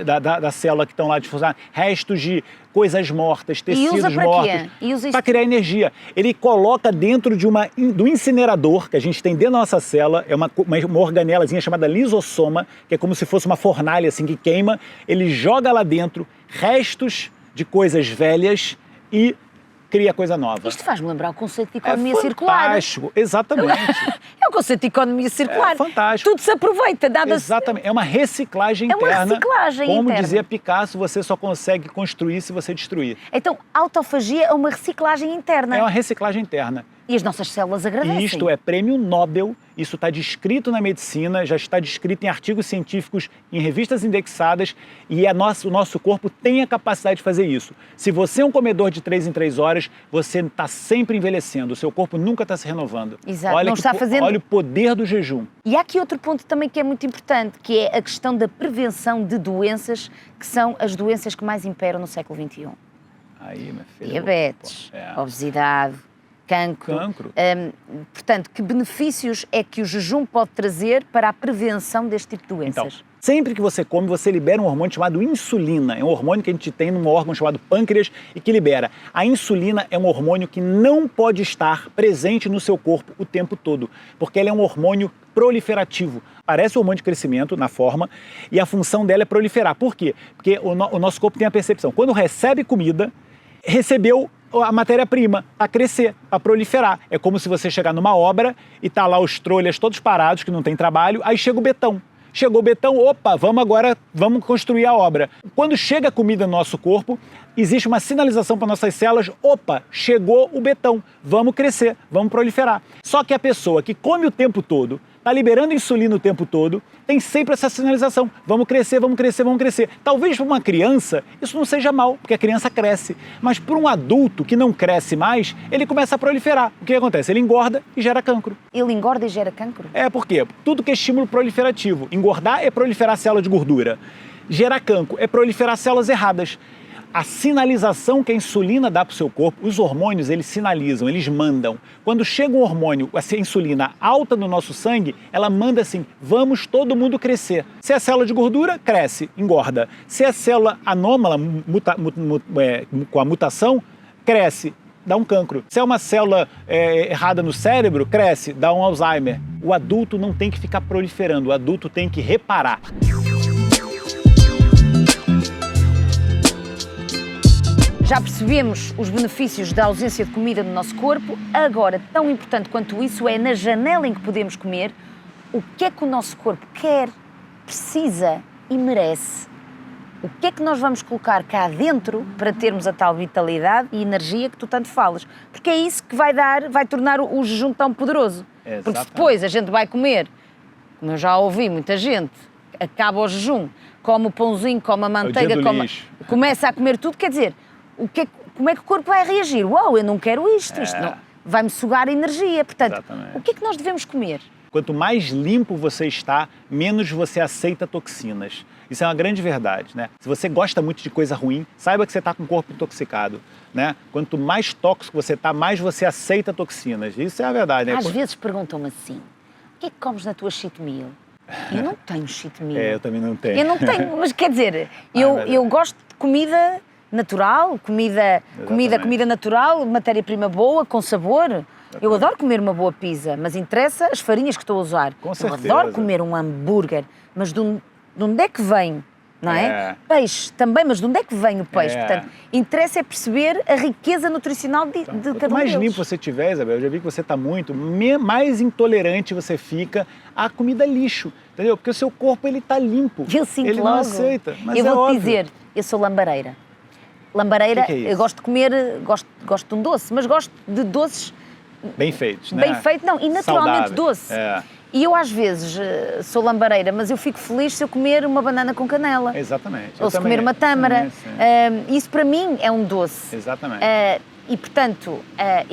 Speaker 2: da célula que estão lá disfuncionais, restos de coisas mortas, tecidos mortos, para criar energia. Ele coloca dentro do incinerador que a gente tem dentro da nossa célula, é uma organelazinha chamada lisossoma, que é como se fosse uma fornalha assim que queima. Ele joga lá dentro restos de coisas velhas e cria coisa nova.
Speaker 1: Isto faz-me lembrar o conceito de economia circular.
Speaker 2: Fantástico, exatamente.
Speaker 1: É o conceito de economia circular.
Speaker 2: É fantástico.
Speaker 1: Tudo se aproveita,
Speaker 2: Exatamente, é uma reciclagem
Speaker 1: É uma
Speaker 2: interna.
Speaker 1: reciclagem
Speaker 2: Como
Speaker 1: interna.
Speaker 2: dizia Picasso, você só consegue construir se você destruir.
Speaker 1: Então, autofagia é uma reciclagem interna.
Speaker 2: É uma reciclagem interna.
Speaker 1: E as nossas células agradecem.
Speaker 2: E isto é Prêmio Nobel, isso está descrito na medicina, já está descrito em artigos científicos, em revistas indexadas, e o nosso corpo tem a capacidade de fazer isso. Se você é um comedor de 3 em 3 horas, você está sempre envelhecendo, o seu corpo nunca está se renovando.
Speaker 1: Exato,
Speaker 2: Olha o poder do jejum.
Speaker 1: E há aqui outro ponto também que é muito importante, que é a questão da prevenção de doenças, que são as doenças que mais imperam no século XXI.
Speaker 2: Aí, minha filha.
Speaker 1: Diabetes, obesidade, cancro. Portanto, que benefícios é que o jejum pode trazer para a prevenção deste tipo de doenças?
Speaker 2: Então, sempre que você come, você libera um hormônio chamado insulina. É um hormônio que a gente tem num órgão chamado pâncreas e que libera. A insulina é um hormônio que não pode estar presente no seu corpo o tempo todo, porque ela é um hormônio proliferativo. Parece um hormônio de crescimento na forma e a função dela é proliferar. Por quê? Porque o nosso corpo tem a percepção. Quando recebe comida, recebeu a matéria-prima a crescer, a proliferar. É como se você chegar numa obra e tá lá os trolhas todos parados, que não tem trabalho, aí chega o betão. Chegou o betão, opa, vamos construir a obra. Quando chega a comida no nosso corpo, existe uma sinalização para nossas células, opa, chegou o betão, vamos crescer, vamos proliferar. Só que a pessoa que come o tempo todo, está liberando insulina o tempo todo, tem sempre essa sinalização, vamos crescer, vamos crescer, vamos crescer. Talvez para uma criança isso não seja mal, porque a criança cresce, mas para um adulto que não cresce mais, ele começa a proliferar. O que acontece? Ele engorda e gera cancro.
Speaker 1: Ele engorda e gera cancro?
Speaker 2: Por quê? Tudo que é estímulo proliferativo. Engordar é proliferar célula de gordura. Gerar cancro é proliferar células erradas. A sinalização que a insulina dá para o seu corpo, os hormônios, eles sinalizam, eles mandam. Quando chega um hormônio, a insulina alta no nosso sangue, ela manda assim, vamos todo mundo crescer. Se é célula de gordura, cresce, engorda. Se é célula anômala, com a mutação, cresce, dá um cancro. Se é uma célula errada no cérebro, cresce, dá um Alzheimer. O adulto não tem que ficar proliferando, o adulto tem que reparar.
Speaker 1: Já percebemos os benefícios da ausência de comida no nosso corpo, agora, tão importante quanto isso é, na janela em que podemos comer, o que é que o nosso corpo quer, precisa e merece. O que é que nós vamos colocar cá dentro para termos a tal vitalidade e energia que tu tanto falas? Porque é isso que vai tornar o jejum tão poderoso.
Speaker 2: Exatamente.
Speaker 1: Porque se depois a gente vai comer, como eu já ouvi muita gente, acaba o jejum, come o pãozinho, come a manteiga, começa a comer tudo, quer dizer, como é que o corpo vai reagir? Uau, eu não quero isto não, vai-me sugar a energia. Portanto,
Speaker 2: exatamente.
Speaker 1: O que é que nós devemos comer?
Speaker 2: Quanto mais limpo você está, menos você aceita toxinas. Isso é uma grande verdade, né? Se você gosta muito de coisa ruim, saiba que você está com o corpo intoxicado, né? Quanto mais tóxico você está, mais você aceita toxinas. Isso é a verdade, né?
Speaker 1: Às vezes perguntam-me assim, o que é que comes na tua cheat meal? Eu não tenho cheat meal.
Speaker 2: Eu também não tenho.
Speaker 1: Eu não tenho, mas quer dizer, eu gosto de comida natural, comida natural, matéria-prima boa, com sabor. Eu adoro comer uma boa pizza, mas interessa as farinhas que estou a usar.
Speaker 2: Com certeza.
Speaker 1: Eu adoro comer um hambúrguer, mas de onde é que vem? Não é? Peixe também, mas de onde é que vem o peixe? Portanto, interessa é perceber a riqueza nutricional de cada um deles.
Speaker 2: Quanto mais limpo você tiver, Isabel, eu já vi que você está muito, mais intolerante você fica à comida lixo, entendeu? Porque o seu corpo, ele está limpo.
Speaker 1: Eu sinto
Speaker 2: ele
Speaker 1: logo.
Speaker 2: Não aceita, mas
Speaker 1: eu vou-te
Speaker 2: óbvio.
Speaker 1: dizer, eu sou lambareira. Lambareira,
Speaker 2: que é isso?
Speaker 1: Eu gosto de comer, gosto de um doce, mas gosto de doces
Speaker 2: bem feitos, né?
Speaker 1: bem feito, não, e naturalmente
Speaker 2: saudáveis.
Speaker 1: doce. E eu às vezes sou lambareira, mas eu fico feliz se eu comer uma banana com canela.
Speaker 2: Exatamente.
Speaker 1: Ou se comer uma tâmara. Isso para mim é um doce.
Speaker 2: Exatamente.
Speaker 1: E portanto,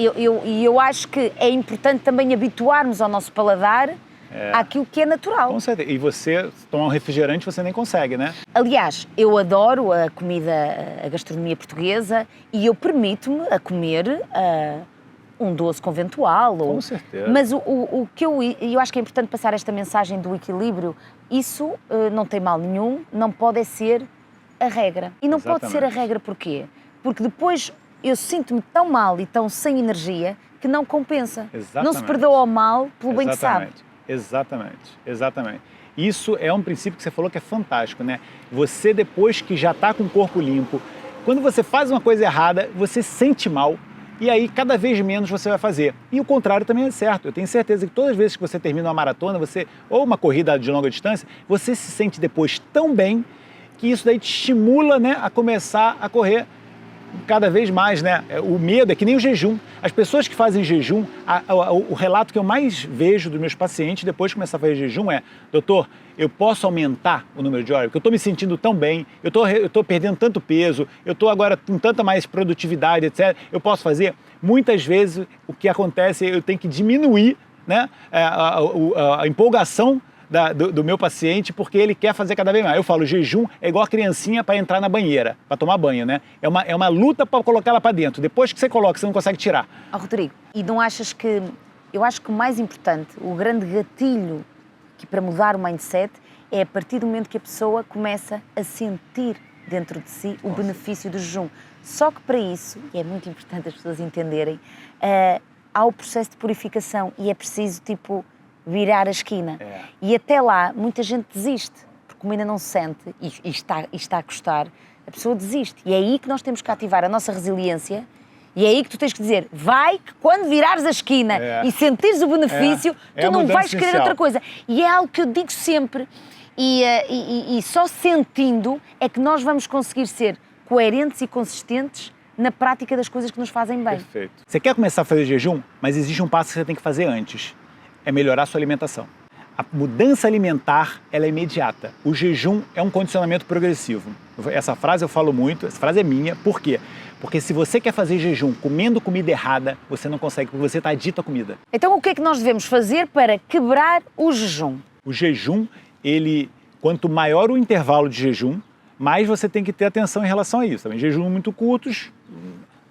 Speaker 1: eu acho que é importante também habituarmos ao nosso paladar àquilo que é natural.
Speaker 2: Com certeza. E você tomar um refrigerante, você nem consegue, né?
Speaker 1: Aliás, eu adoro a comida, a gastronomia portuguesa e eu permito-me a comer um doce conventual.
Speaker 2: Com certeza.
Speaker 1: Mas o que eu acho que é importante passar esta mensagem do equilíbrio, isso não tem mal nenhum, não pode ser a regra. E não pode ser a regra porquê? Porque depois eu sinto-me tão mal e tão sem energia que não compensa.
Speaker 2: Exatamente.
Speaker 1: Não se perdoa ao mal pelo bem que sabe.
Speaker 2: Exatamente. Isso é um princípio que você falou que é fantástico, né? Você, depois que já está com o corpo limpo, quando você faz uma coisa errada, você sente mal e aí cada vez menos você vai fazer. E o contrário também é certo. Eu tenho certeza que todas as vezes que você termina uma maratona, ou uma corrida de longa distância, você se sente depois tão bem que isso daí te estimula, né, a começar a correr cada vez mais, né? O medo é que nem o jejum. As pessoas que fazem jejum, o relato que eu mais vejo dos meus pacientes depois de começar a fazer jejum é: doutor, eu posso aumentar o número de horas? Porque eu estou me sentindo tão bem, eu estou perdendo tanto peso, eu estou agora com tanta mais produtividade, etc. Eu posso fazer? Muitas vezes o que acontece é eu tenho que diminuir, né, a empolgação do meu paciente, porque ele quer fazer cada vez mais. Eu falo, jejum é igual a criancinha para entrar na banheira, para tomar banho, né? É uma luta para colocar ela para dentro. Depois que você coloca, você não consegue tirar.
Speaker 1: Rodrigo, e não achas que... Eu acho que o mais importante, o grande gatilho para mudar o mindset é a partir do momento que a pessoa começa a sentir dentro de si o benefício do jejum. Só que para isso, e é muito importante as pessoas entenderem, há o processo de purificação e é preciso, virar a esquina. E até lá, muita gente desiste, porque como ainda não se sente e está a custar, a pessoa desiste. E é aí que nós temos que ativar a nossa resiliência E é aí que tu tens que dizer, vai, que quando virares a esquina e sentires o benefício, tu não vais querer outra coisa. E é algo que eu digo sempre, e só sentindo é que nós vamos conseguir ser coerentes e consistentes na prática das coisas que nos fazem bem.
Speaker 2: Perfeito. Você quer começar a fazer jejum, mas existe um passo que você tem que fazer antes. É melhorar a sua alimentação. A mudança alimentar, ela é imediata. O jejum é um condicionamento progressivo. Essa frase eu falo muito, essa frase é minha. Por quê? Porque se você quer fazer jejum comendo comida errada, você não consegue, porque você está adicto à comida.
Speaker 1: Então o que é que nós devemos fazer para quebrar o jejum?
Speaker 2: O jejum, quanto maior o intervalo de jejum, mais você tem que ter atenção em relação a isso. Também jejum muito curtos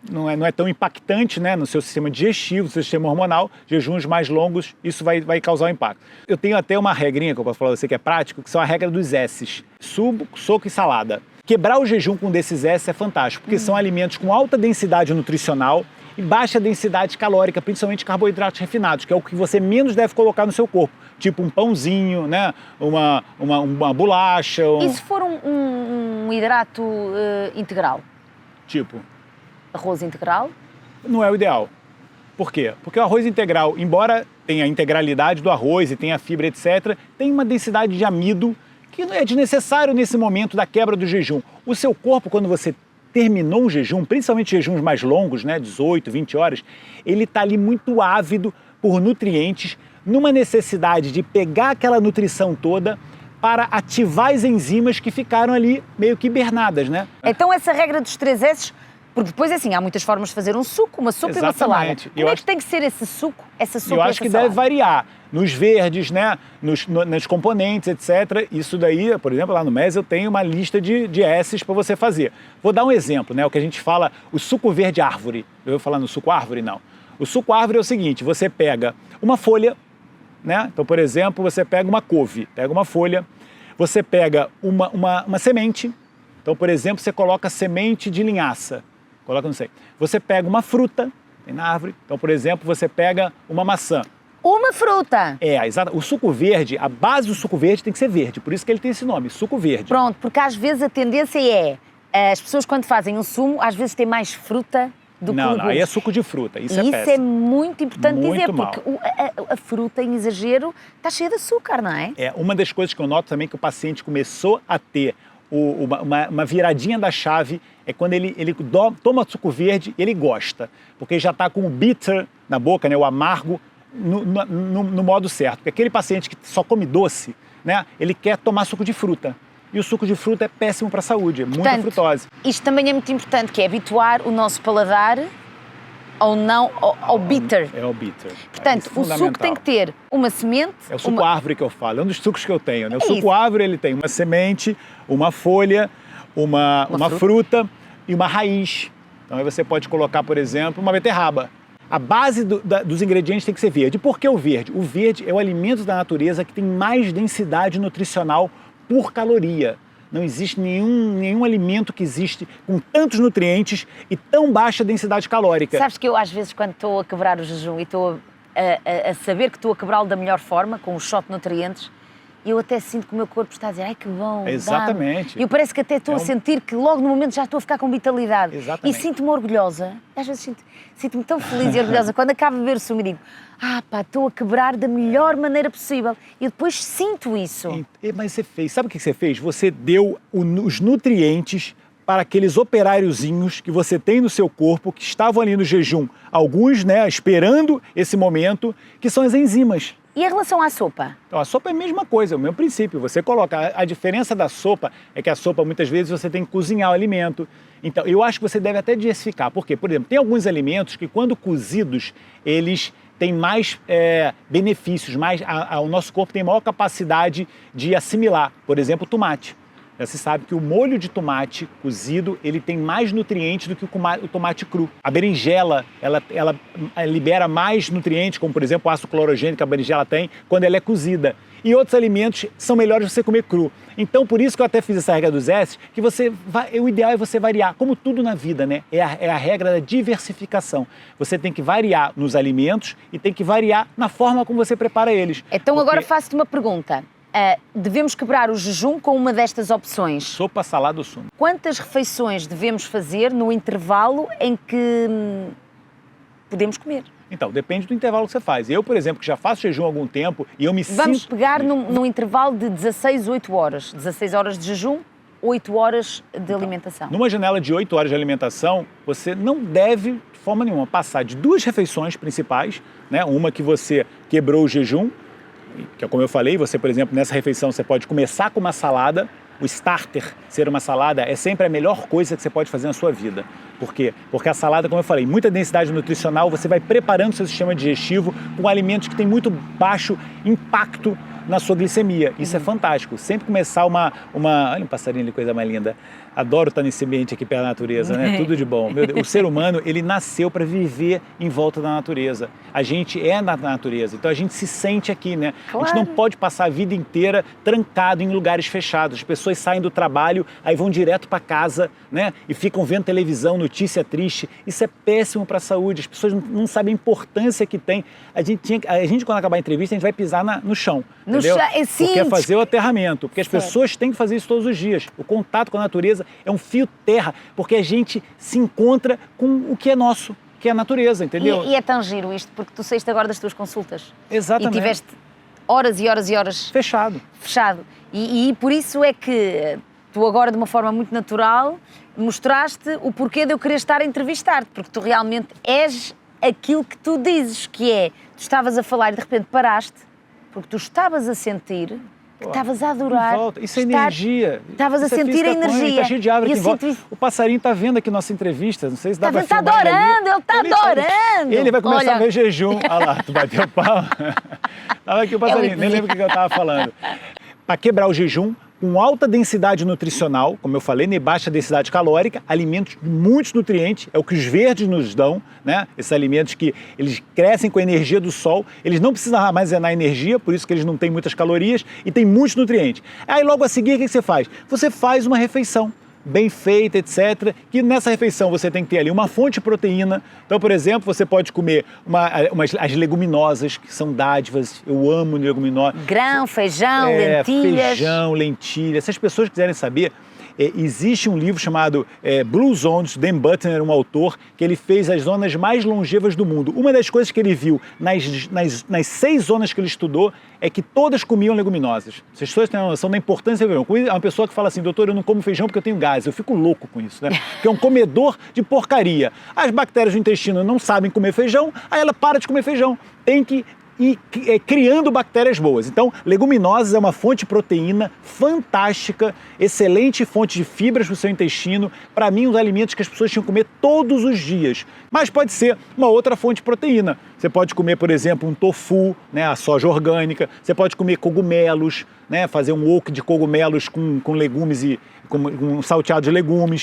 Speaker 2: não é tão impactante, né, no seu sistema digestivo, no seu sistema hormonal. Jejuns mais longos, isso vai causar um impacto. Eu tenho até uma regrinha que eu posso falar pra você que é prático, que são a regra dos S's. Suco, soco e salada. Quebrar o jejum com um desses S é fantástico, porque são alimentos com alta densidade nutricional e baixa densidade calórica, principalmente carboidratos refinados, que é o que você menos deve colocar no seu corpo. Tipo um pãozinho, né? uma bolacha.
Speaker 1: E se for um hidrato integral?
Speaker 2: Tipo?
Speaker 1: Arroz integral?
Speaker 2: Não é o ideal. Por quê? Porque o arroz integral, embora tenha a integralidade do arroz e tenha fibra, etc., tem uma densidade de amido que não é desnecessário nesse momento da quebra do jejum. O seu corpo, quando você terminou um jejum, principalmente jejuns mais longos, né, 18, 20 horas, ele está ali muito ávido por nutrientes, numa necessidade de pegar aquela nutrição toda para ativar as enzimas que ficaram ali meio que hibernadas, né?
Speaker 1: Então essa regra dos 3 S's, porque depois assim, há muitas formas de fazer um suco, uma sopa e uma salada. Como é que tem que ser esse suco, essa sopa e essa salada?
Speaker 2: Eu acho que deve variar. Nos verdes, né, nos componentes, etc. Isso daí, por exemplo, lá no MES eu tenho uma lista de S's para você fazer. Vou dar um exemplo, né, o que a gente fala, o suco verde árvore. Eu vou falar no suco árvore? Não. O suco árvore é o seguinte, você pega uma folha, né, então, por exemplo, você pega uma couve, pega uma folha, você pega uma semente, então, por exemplo, você coloca semente de linhaça, coloca, não sei. Você pega uma fruta, tem na árvore, então, por exemplo, você pega uma maçã.
Speaker 1: Uma fruta.
Speaker 2: Exato. O suco verde, a base do suco verde tem que ser verde, por isso que ele tem esse nome, suco verde.
Speaker 1: Pronto, porque às vezes a tendência as pessoas quando fazem um sumo, às vezes têm mais fruta do que legumes.
Speaker 2: Não, aí é suco de fruta, isso é péssimo.
Speaker 1: Isso é muito importante dizer,
Speaker 2: mal.
Speaker 1: Porque a fruta em exagero está cheia de açúcar, não é?
Speaker 2: É, uma das coisas que eu noto também que o paciente começou a ter uma viradinha da chave é quando ele toma suco verde e ele gosta, porque já está com o bitter na boca, né, o amargo, no modo certo. Porque aquele paciente que só come doce, né, ele quer tomar suco de fruta. E o suco de fruta é péssimo para a saúde, é muita frutose.
Speaker 1: Isto também é muito importante, que é habituar o nosso paladar ao bitter.
Speaker 2: É o bitter.
Speaker 1: Portanto, o suco tem que ter uma semente...
Speaker 2: É o suco árvore que eu falo, é um dos sucos que eu tenho, né? O suco árvore, ele tem uma semente, uma folha, uma fruta e uma raiz. Então aí você pode colocar, por exemplo, uma beterraba. A base dos ingredientes tem que ser verde. Por que o verde? O verde é o alimento da natureza que tem mais densidade nutricional por caloria. Não existe nenhum alimento que existe com tantos nutrientes e tão baixa densidade calórica.
Speaker 1: Sabes que eu, às vezes, quando estou a quebrar o jejum e estou a saber que estou a quebrá-lo da melhor forma, com um shot de nutrientes, eu até sinto que o meu corpo está a dizer, ai que bom,
Speaker 2: exatamente.
Speaker 1: E eu parece que até estou a sentir que logo no momento já estou a ficar com vitalidade.
Speaker 2: Exatamente.
Speaker 1: E sinto-me orgulhosa. Às vezes sinto-me tão feliz e orgulhosa. Quando acabo de beber o sumo e digo, estou a quebrar da melhor maneira possível. E depois sinto isso.
Speaker 2: Mas você fez, sabe o que você fez? Você deu os nutrientes para aqueles operáriozinhos que você tem no seu corpo, que estavam ali no jejum, alguns, né, esperando esse momento, que são as enzimas.
Speaker 1: E em relação à sopa?
Speaker 2: Então, a sopa é a mesma coisa, é o mesmo princípio. Você coloca, a diferença da sopa é que a sopa, muitas vezes, você tem que cozinhar o alimento. Então, eu acho que você deve até diversificar. Por quê? Por exemplo, tem alguns alimentos que, quando cozidos, eles têm mais benefícios, o nosso corpo tem maior capacidade de assimilar. Por exemplo, o tomate. Já se sabe que o molho de tomate cozido, ele tem mais nutrientes do que o tomate cru. A berinjela, ela libera mais nutrientes, como por exemplo o ácido clorogênico que a berinjela tem, quando ela é cozida. E outros alimentos são melhores você comer cru. Então, por isso que eu até fiz essa regra dos S, que o ideal é você variar, como tudo na vida, né? É a regra da diversificação. Você tem que variar nos alimentos e tem que variar na forma como você prepara eles.
Speaker 1: Então agora faço-te uma pergunta. Devemos quebrar o jejum com uma destas opções.
Speaker 2: Sopa, salada ou sumo.
Speaker 1: Quantas refeições devemos fazer no intervalo em que podemos comer?
Speaker 2: Então, depende do intervalo que você faz. Eu, por exemplo, que já faço jejum há algum tempo e eu me
Speaker 1: Vamos
Speaker 2: sinto...
Speaker 1: pegar num intervalo de 16, 8 horas. 16 horas de jejum, 8 horas de alimentação.
Speaker 2: Numa janela de 8 horas de alimentação, você não deve, de forma nenhuma, passar de 2 refeições principais, né? Uma que você quebrou o jejum, que é como eu falei, você, por exemplo, nessa refeição você pode começar com uma salada. O starter ser uma salada é sempre a melhor coisa que você pode fazer na sua vida. Por quê? Porque a salada, como eu falei, muita densidade nutricional, você vai preparando o seu sistema digestivo com alimentos que têm muito baixo impacto na sua glicemia. Isso é fantástico. Sempre começar uma... Olha um passarinho ali, coisa mais linda. Adoro estar nesse ambiente aqui pela natureza, né? Tudo de bom. Meu Deus, o ser humano, ele nasceu para viver em volta da natureza. A gente é na natureza, então a gente se sente aqui, né?
Speaker 1: Claro.
Speaker 2: A gente não pode passar a vida inteira trancado em lugares fechados. As pessoas saem do trabalho, aí vão direto para casa, né? E ficam vendo televisão, notícia triste. Isso é péssimo para a saúde. As pessoas não sabem a importância que tem. A gente, quando acabar a entrevista, a gente vai pisar no chão.
Speaker 1: No
Speaker 2: entendeu?
Speaker 1: chão, sim.
Speaker 2: Porque é fazer o aterramento. Porque as
Speaker 1: Certo.
Speaker 2: pessoas têm que fazer isso todos os dias. O contato com a natureza é um fio terra, porque a gente se encontra com o que é nosso, que é a natureza, entendeu?
Speaker 1: E é tão giro isto, porque tu saíste agora das tuas consultas.
Speaker 2: Exatamente.
Speaker 1: E tiveste horas e horas e horas
Speaker 2: Fechado.
Speaker 1: fechado. E por isso é que tu agora, de uma forma muito natural, mostraste o porquê de eu querer estar a entrevistar-te, porque tu realmente és aquilo que tu dizes, que é, tu estavas a falar e de repente paraste, porque tu estavas a sentir que estavas a adorar.
Speaker 2: Isso é energia.
Speaker 1: Estavas a
Speaker 2: Isso é
Speaker 1: sentir
Speaker 2: física
Speaker 1: a energia.
Speaker 2: quântica, tá cheio de árvore
Speaker 1: E
Speaker 2: aqui
Speaker 1: eu
Speaker 2: em volta.
Speaker 1: sinto isso.
Speaker 2: O passarinho está vendo aqui nossa entrevista. Não sei se dá para
Speaker 1: Está
Speaker 2: filmar
Speaker 1: adorando, ele está adorando.
Speaker 2: Ele vai começar
Speaker 1: Olha.
Speaker 2: a ver jejum. Olha lá, tu bateu palma. Estava aqui o passarinho,
Speaker 1: muito
Speaker 2: nem lembro o que eu estava falando. Para quebrar o jejum, com alta densidade nutricional, como eu falei, nem baixa densidade calórica, alimentos de muitos nutrientes, é o que os verdes nos dão, né? Esses alimentos que eles crescem com a energia do sol, eles não precisam armazenar energia, por isso que eles não têm muitas calorias e têm muitos nutrientes. Aí logo a seguir, o que você faz? Você faz uma refeição bem feita, etc., que nessa refeição você tem que ter ali uma fonte de proteína. Então, por exemplo, você pode comer as leguminosas, que são dádivas, eu amo leguminosas.
Speaker 1: Grão, feijão, lentilhas.
Speaker 2: Feijão, lentilha. Se as pessoas quiserem saber, existe um livro chamado Blue Zones, Dan Buettner, um autor, que ele fez as zonas mais longevas do mundo. Uma das coisas que ele viu nas 6 zonas que ele estudou é que todas comiam leguminosas. As pessoas têm uma noção da importância do feijão. É uma pessoa que fala assim, doutor, eu não como feijão porque eu tenho gases. Eu fico louco com isso, né? Porque é um comedor de porcaria. As bactérias do intestino não sabem comer feijão, aí ela para de comer feijão. Tem que e criando bactérias boas. Então, leguminosas é uma fonte de proteína fantástica, excelente fonte de fibras para o seu intestino. Para mim, os alimentos que as pessoas tinham que comer todos os dias. Mas pode ser uma outra fonte de proteína. Você pode comer, por exemplo, um tofu, né, a soja orgânica. Você pode comer cogumelos, né, fazer um wok de cogumelos com legumes e com um salteado de legumes.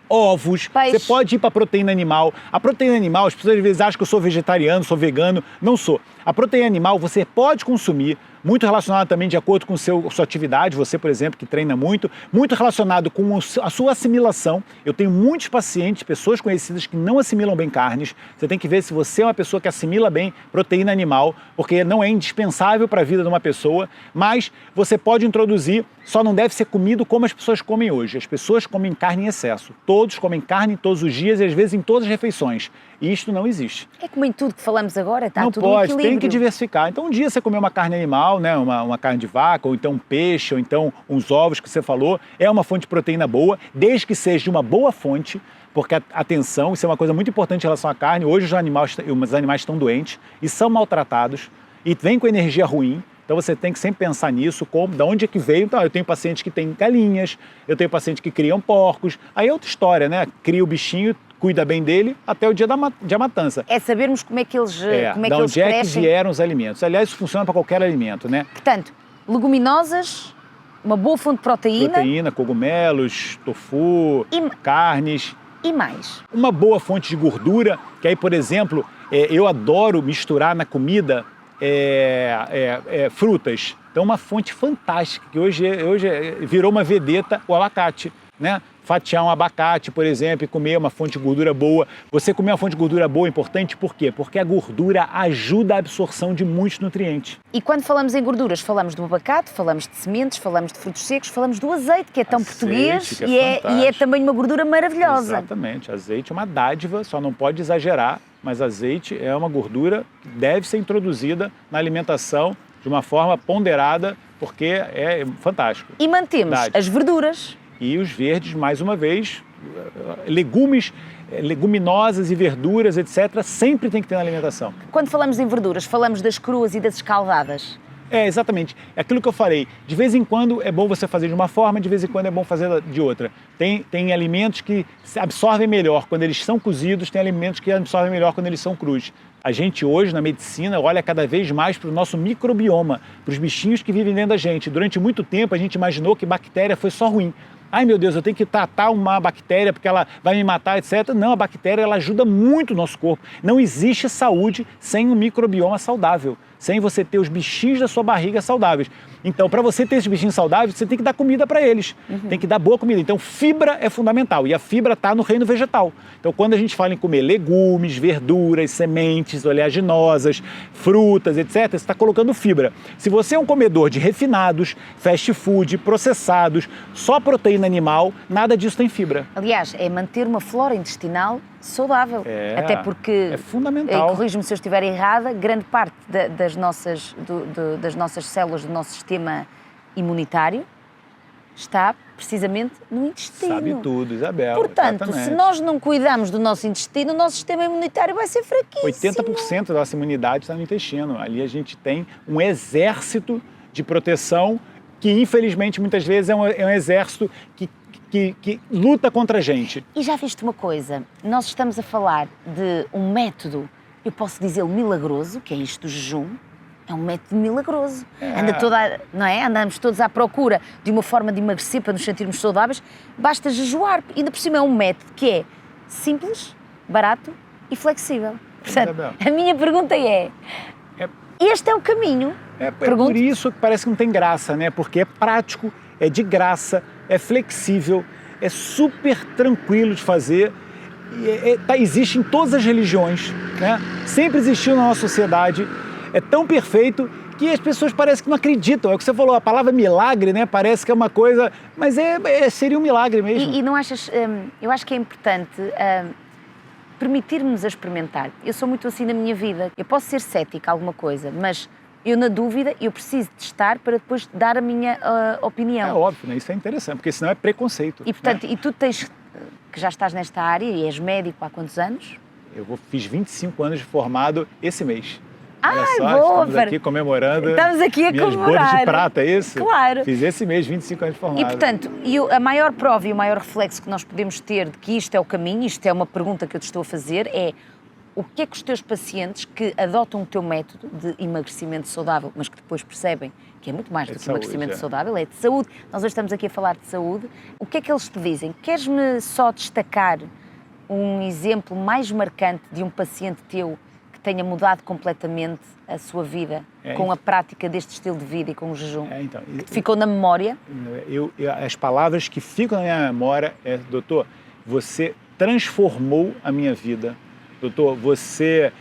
Speaker 2: Ovos,
Speaker 1: peixe.
Speaker 2: Você pode ir para a proteína animal. A proteína animal, as pessoas às vezes acham que eu sou vegetariano, sou vegano, não sou. A proteína animal você pode consumir, muito relacionado também de acordo com sua atividade, você, por exemplo, que treina muito relacionado com a sua assimilação. Eu tenho muitos pacientes, pessoas conhecidas que não assimilam bem carnes. Você tem que ver se você é uma pessoa que assimila bem proteína animal, porque não é indispensável para a vida de uma pessoa, mas você pode introduzir, só não deve ser comido como as pessoas comem hoje. As pessoas comem carne em excesso. Todos comem carne todos os dias e às vezes em todas as refeições. E isto não existe.
Speaker 1: É como em tudo que falamos agora, está
Speaker 2: não
Speaker 1: tudo no
Speaker 2: pode,
Speaker 1: equilíbrio.
Speaker 2: tem que diversificar. Então um dia você comer uma carne animal, né, uma carne de vaca, ou então um peixe, ou então uns ovos que você falou, é uma fonte de proteína boa, desde que seja de uma boa fonte, porque, atenção, isso é uma coisa muito importante em relação à carne. Hoje os animais estão doentes e são maltratados e vêm com energia ruim. Então você tem que sempre pensar nisso, de onde é que veio. Então, eu tenho pacientes que têm galinhas, eu tenho pacientes que criam porcos, aí é outra história, né? Cria o bichinho, cuida bem dele até o dia da matança.
Speaker 1: É sabermos como é que eles
Speaker 2: de onde é que vieram os alimentos. Aliás, isso funciona para qualquer alimento, né?
Speaker 1: Portanto, leguminosas, uma boa fonte de proteína.
Speaker 2: Cogumelos, tofu, carnes.
Speaker 1: E mais?
Speaker 2: Uma boa fonte de gordura, que aí, por exemplo, eu adoro misturar na comida frutas. Então, uma fonte fantástica, que hoje virou uma vedeta, o abacate, né? fatiar um abacate, por exemplo, e comer uma fonte de gordura boa. Você comer uma fonte de gordura boa é importante por quê? Porque a gordura ajuda a absorção de muitos nutrientes.
Speaker 1: E quando falamos em gorduras, falamos do abacate, falamos de sementes, falamos de frutos secos, falamos do azeite, que é tão
Speaker 2: Azeite,
Speaker 1: português
Speaker 2: que é
Speaker 1: e é também uma gordura maravilhosa.
Speaker 2: Exatamente. Azeite é uma dádiva, só não pode exagerar, mas azeite é uma gordura que deve ser introduzida na alimentação de uma forma ponderada, porque é fantástico.
Speaker 1: E mantemos as verduras.
Speaker 2: E os verdes, mais uma vez, legumes, leguminosas e verduras, etc., sempre tem que ter na alimentação.
Speaker 1: Quando falamos em verduras, falamos das cruas e das escaldadas.
Speaker 2: Exatamente. É aquilo que eu falei. De vez em quando é bom você fazer de uma forma, de vez em quando é bom fazer de outra. Tem alimentos que se absorvem melhor quando eles são cozidos, tem alimentos que absorvem melhor quando eles são crus. A gente hoje, na medicina, olha cada vez mais para o nosso microbioma, para os bichinhos que vivem dentro da gente. Durante muito tempo, a gente imaginou que bactéria foi só ruim. Ai, meu Deus, eu tenho que tratar uma bactéria porque ela vai me matar, etc. Não, a bactéria ela ajuda muito o nosso corpo. Não existe saúde sem um microbioma saudável, sem você ter os bichinhos da sua barriga saudáveis. Então, para você ter esses bichinhos saudáveis, você tem que dar comida para eles. Tem que dar boa comida. Então, fibra é fundamental. E a fibra está no reino vegetal. Então, quando a gente fala em comer legumes, verduras, sementes oleaginosas, frutas, etc., você está colocando fibra. Se você é um comedor de refinados, fast food, processados, só proteína animal, nada disso tem fibra.
Speaker 1: Aliás, é manter uma flora intestinal saudável. Até porque,
Speaker 2: é fundamental.
Speaker 1: Corrijo-me se eu estiver errada, grande parte das nossas células do nosso sistema imunitário está precisamente no intestino.
Speaker 2: Sabe tudo, Isabel.
Speaker 1: Portanto,
Speaker 2: exatamente.
Speaker 1: se nós não cuidarmos do nosso intestino, o nosso sistema imunitário vai ser fraquíssimo.
Speaker 2: 80% da nossa imunidade está no intestino. Ali a gente tem um exército de proteção que, infelizmente, muitas vezes é um exército que luta contra a gente.
Speaker 1: E já viste uma coisa? Nós estamos a falar de um método, eu posso dizer milagroso, que é isto do jejum. É um método milagroso. Não é? Andamos todos à procura de uma forma de emagrecer para nos sentirmos saudáveis. Basta jejuar. Ainda por cima é um método que é simples, barato e flexível. Portanto, a minha pergunta este é o caminho?
Speaker 2: É por isso que parece que não tem graça, né? Porque é prático, é de graça, é flexível, é super tranquilo de fazer. Existe em todas as religiões, né? Sempre existiu na nossa sociedade. É tão perfeito que as pessoas parecem que não acreditam. É o que você falou, a palavra milagre, né? Parece que é uma coisa, mas seria um milagre mesmo.
Speaker 1: E não achas, eu acho que é importante permitir-nos a experimentar. Eu sou muito assim na minha vida. Eu posso ser cética a alguma coisa, mas eu na dúvida, eu preciso testar para depois dar a minha opinião.
Speaker 2: É óbvio, né? Isso é interessante, porque senão é preconceito.
Speaker 1: E portanto,
Speaker 2: né?
Speaker 1: E tu tens, que já estás nesta área e és médico há quantos anos?
Speaker 2: Fiz 25 anos de formado esse mês.
Speaker 1: Olha só,
Speaker 2: boa, estamos aqui comemorando.
Speaker 1: Estamos aqui a
Speaker 2: minhas
Speaker 1: comemorar.
Speaker 2: bodas de prata, é isso?
Speaker 1: Claro.
Speaker 2: Fiz esse mês 25 anos de formado.
Speaker 1: E portanto, a maior prova e o maior reflexo que nós podemos ter de que isto é o caminho, isto é uma pergunta que eu te estou a fazer, é o que é que os teus pacientes que adotam o teu método de emagrecimento saudável, mas que depois percebem que é muito mais do que emagrecimento saudável, é de saúde, nós hoje estamos aqui a falar de saúde, o que é que eles te dizem? Queres-me só destacar um exemplo mais marcante de um paciente teu que tenha mudado completamente a sua vida com a prática deste estilo de vida e com o jejum? Que te ficou na memória?
Speaker 2: As palavras que ficam na minha memória é: doutor, você transformou a minha vida. Doutor, você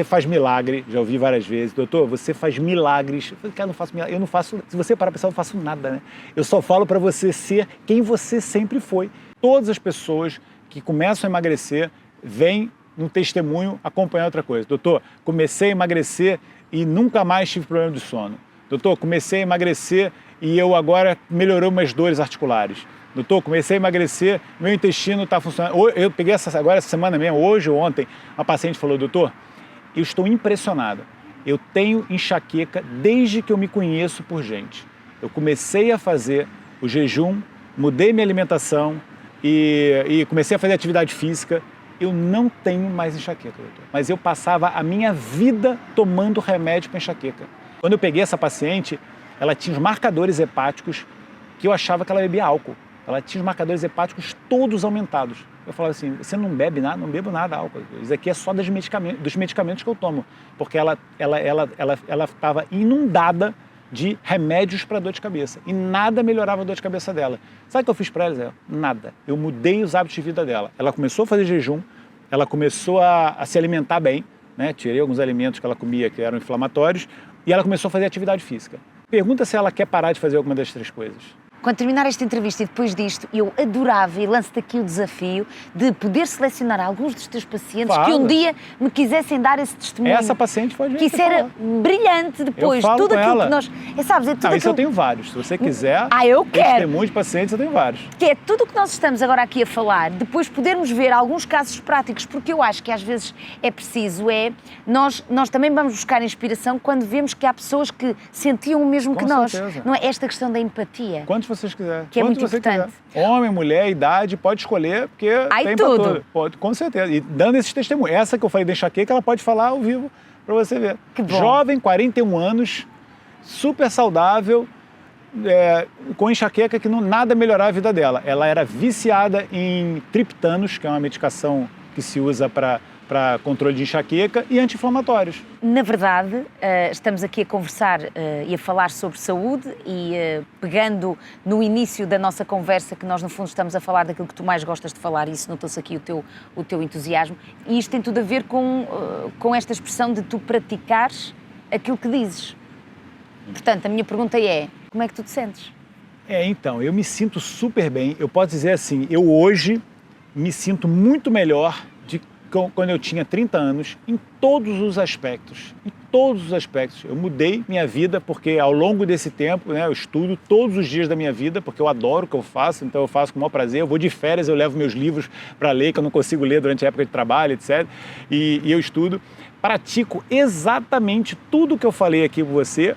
Speaker 2: faz milagre, já ouvi várias vezes. Doutor, você faz milagres. Eu falei, cara, não faço milagre. Eu não faço, se você parar para pensar, eu não faço nada, né? Eu só falo para você ser quem você sempre foi. Todas as pessoas que começam a emagrecer vêm num testemunho acompanhar outra coisa. Doutor, comecei a emagrecer e nunca mais tive problema de sono. Doutor, comecei a emagrecer e eu agora melhorou minhas dores articulares. Doutor, comecei a emagrecer, meu intestino está funcionando. Eu peguei essa semana mesmo, hoje ou ontem, uma paciente falou: doutor, eu estou impressionada. Eu tenho enxaqueca desde que eu me conheço por gente. Eu comecei a fazer o jejum, mudei minha alimentação e comecei a fazer atividade física. Eu não tenho mais enxaqueca, doutor. Mas eu passava a minha vida tomando remédio para enxaqueca. Quando eu peguei essa paciente, ela tinha os marcadores hepáticos que eu achava que ela bebia álcool. Ela tinha os marcadores hepáticos todos aumentados. Eu falava assim: você não bebe nada? Não bebo nada álcool. Isso aqui é só dos medicamentos que eu tomo. Porque ela estava inundada de remédios para dor de cabeça. E nada melhorava a dor de cabeça dela. Sabe o que eu fiz para ela, Zé? Nada. Eu mudei os hábitos de vida dela. Ela começou a fazer jejum, ela começou a se alimentar bem, né? Tirei alguns alimentos que ela comia que eram inflamatórios, e ela começou a fazer atividade física. Pergunta se ela quer parar de fazer alguma das 3 coisas.
Speaker 1: Quando terminar esta entrevista e depois disto, eu adorava, e lanço-te aqui o desafio, de poder selecionar alguns dos teus pacientes que um dia me quisessem dar esse testemunho.
Speaker 2: Essa paciente pode vir.
Speaker 1: Que isso era brilhante depois.
Speaker 2: Eu falo
Speaker 1: tudo
Speaker 2: com
Speaker 1: aquilo
Speaker 2: ela.
Speaker 1: que nós... sabes, é tudo
Speaker 2: Não, isso
Speaker 1: aquilo...
Speaker 2: eu tenho vários. Se você quiser,
Speaker 1: eu quero.
Speaker 2: testemunho de pacientes, eu tenho vários.
Speaker 1: Que é tudo o que nós estamos agora aqui a falar, depois podermos ver alguns casos práticos, porque eu acho que às vezes é preciso, nós também vamos buscar inspiração quando vemos que há pessoas que sentiam o mesmo que nós.
Speaker 2: certeza.
Speaker 1: Não é esta questão da empatia.
Speaker 2: Quantos vocês quiserem.
Speaker 1: Que é muito
Speaker 2: você
Speaker 1: importante.
Speaker 2: quiser. Homem, mulher, idade, pode escolher, porque tem pra
Speaker 1: tudo.
Speaker 2: tudo. Pode, com certeza. E dando esses testemunhos. Essa que eu falei da enxaqueca, ela pode falar ao vivo para você ver.
Speaker 1: Que bom.
Speaker 2: Jovem, 41 anos, super saudável, com enxaqueca que nada melhorava a vida dela. Ela era viciada em triptanos, que é uma medicação que se usa para controle de enxaqueca, e anti-inflamatórios.
Speaker 1: Na verdade, estamos aqui a conversar e a falar sobre saúde e pegando no início da nossa conversa, que nós no fundo estamos a falar daquilo que tu mais gostas de falar, e isso nota-se aqui o teu entusiasmo, e isto tem tudo a ver com esta expressão de tu praticares aquilo que dizes. Portanto, a minha pergunta é, como é que tu te sentes?
Speaker 2: Então, eu me sinto super bem. Eu posso dizer assim, eu hoje me sinto muito melhor quando eu tinha 30 anos, em todos os aspectos. Em todos os aspectos. Eu mudei minha vida, porque ao longo desse tempo, né, eu estudo todos os dias da minha vida, porque eu adoro o que eu faço, então eu faço com o maior prazer. Eu vou de férias, eu levo meus livros para ler, que eu não consigo ler durante a época de trabalho, etc. E eu estudo. Pratico exatamente tudo que eu falei aqui com você,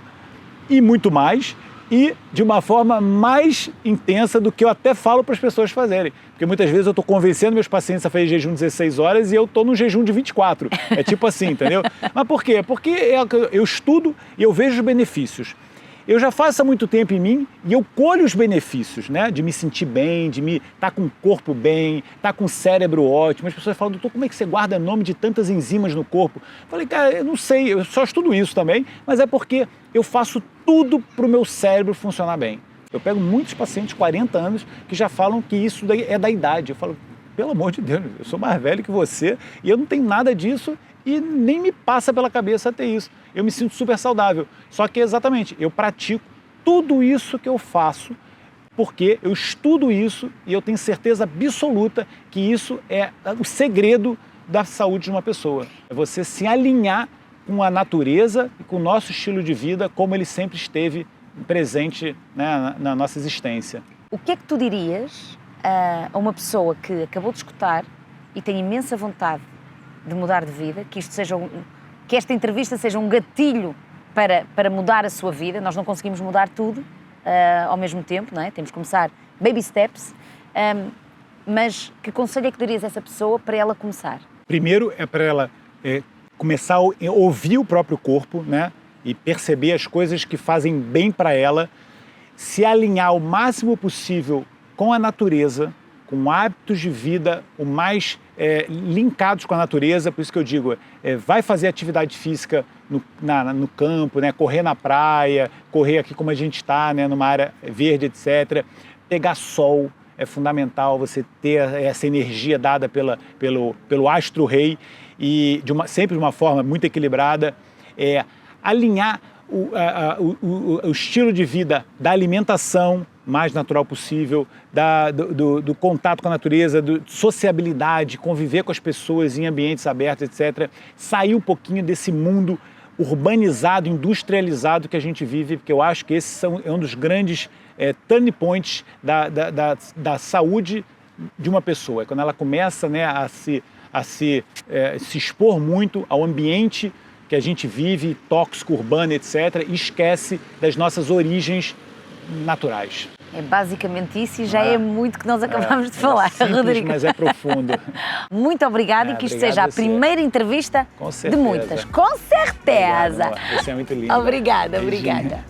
Speaker 2: e muito mais, e de uma forma mais intensa do que eu até falo para as pessoas fazerem. Porque muitas vezes eu estou convencendo meus pacientes a fazer jejum de 16 horas e eu estou no jejum de 24. É tipo assim, entendeu? Mas por quê? Porque eu estudo e eu vejo os benefícios. Eu já faço há muito tempo em mim e eu colho os benefícios, né? De me sentir bem, de me estar com o corpo bem, estar com o cérebro ótimo. As pessoas falam, doutor, como é que você guarda nome de tantas enzimas no corpo? Eu falei, cara, eu não sei, eu só estudo isso também, mas é porque eu faço tudo para o meu cérebro funcionar bem. Eu pego muitos pacientes de 40 anos que já falam que isso daí é da idade. Eu falo, pelo amor de Deus, eu sou mais velho que você e eu não tenho nada disso e nem me passa pela cabeça ter isso. Eu me sinto super saudável. Só que exatamente, eu pratico tudo isso que eu faço porque eu estudo isso e eu tenho certeza absoluta que isso é o segredo da saúde de uma pessoa. É você se alinhar com a natureza e com o nosso estilo de vida como ele sempre esteve presente, né, na nossa existência.
Speaker 1: O que é que tu dirias a uma pessoa que acabou de escutar e tem imensa vontade de mudar de vida, que que esta entrevista seja um gatilho para mudar a sua vida? Nós não conseguimos mudar tudo ao mesmo tempo, não é? Temos que começar baby steps, mas que conselho é que darias a essa pessoa para ela começar?
Speaker 2: Primeiro é para ela começar a ouvir o próprio corpo, né? E perceber as coisas que fazem bem para ela, se alinhar o máximo possível com a natureza, com hábitos de vida o mais linkados com a natureza. Por isso que eu digo, vai fazer atividade física no campo, né? Correr na praia, correr aqui como a gente está, né? Numa área verde, etc. Pegar sol, é fundamental você ter essa energia dada pelo astro-rei e sempre de uma forma muito equilibrada. Alinhar o estilo de vida da alimentação mais natural possível, do contato com a natureza, sociabilidade, conviver com as pessoas em ambientes abertos, etc. Sair um pouquinho desse mundo urbanizado, industrializado que a gente vive, porque eu acho que esse é um dos grandes turning points da saúde de uma pessoa. É quando ela começa, né, a se expor muito ao ambiente que a gente vive, tóxico, urbano, etc., e esquece das nossas origens naturais.
Speaker 1: É basicamente isso e já é muito que nós acabamos de falar,
Speaker 2: simples,
Speaker 1: Rodrigo.
Speaker 2: Mas é profundo.
Speaker 1: Muito obrigada e que isto seja a primeira entrevista de muitas. Com certeza!
Speaker 2: Você é muito linda.
Speaker 1: Obrigada,
Speaker 2: Beijinho.
Speaker 1: obrigada.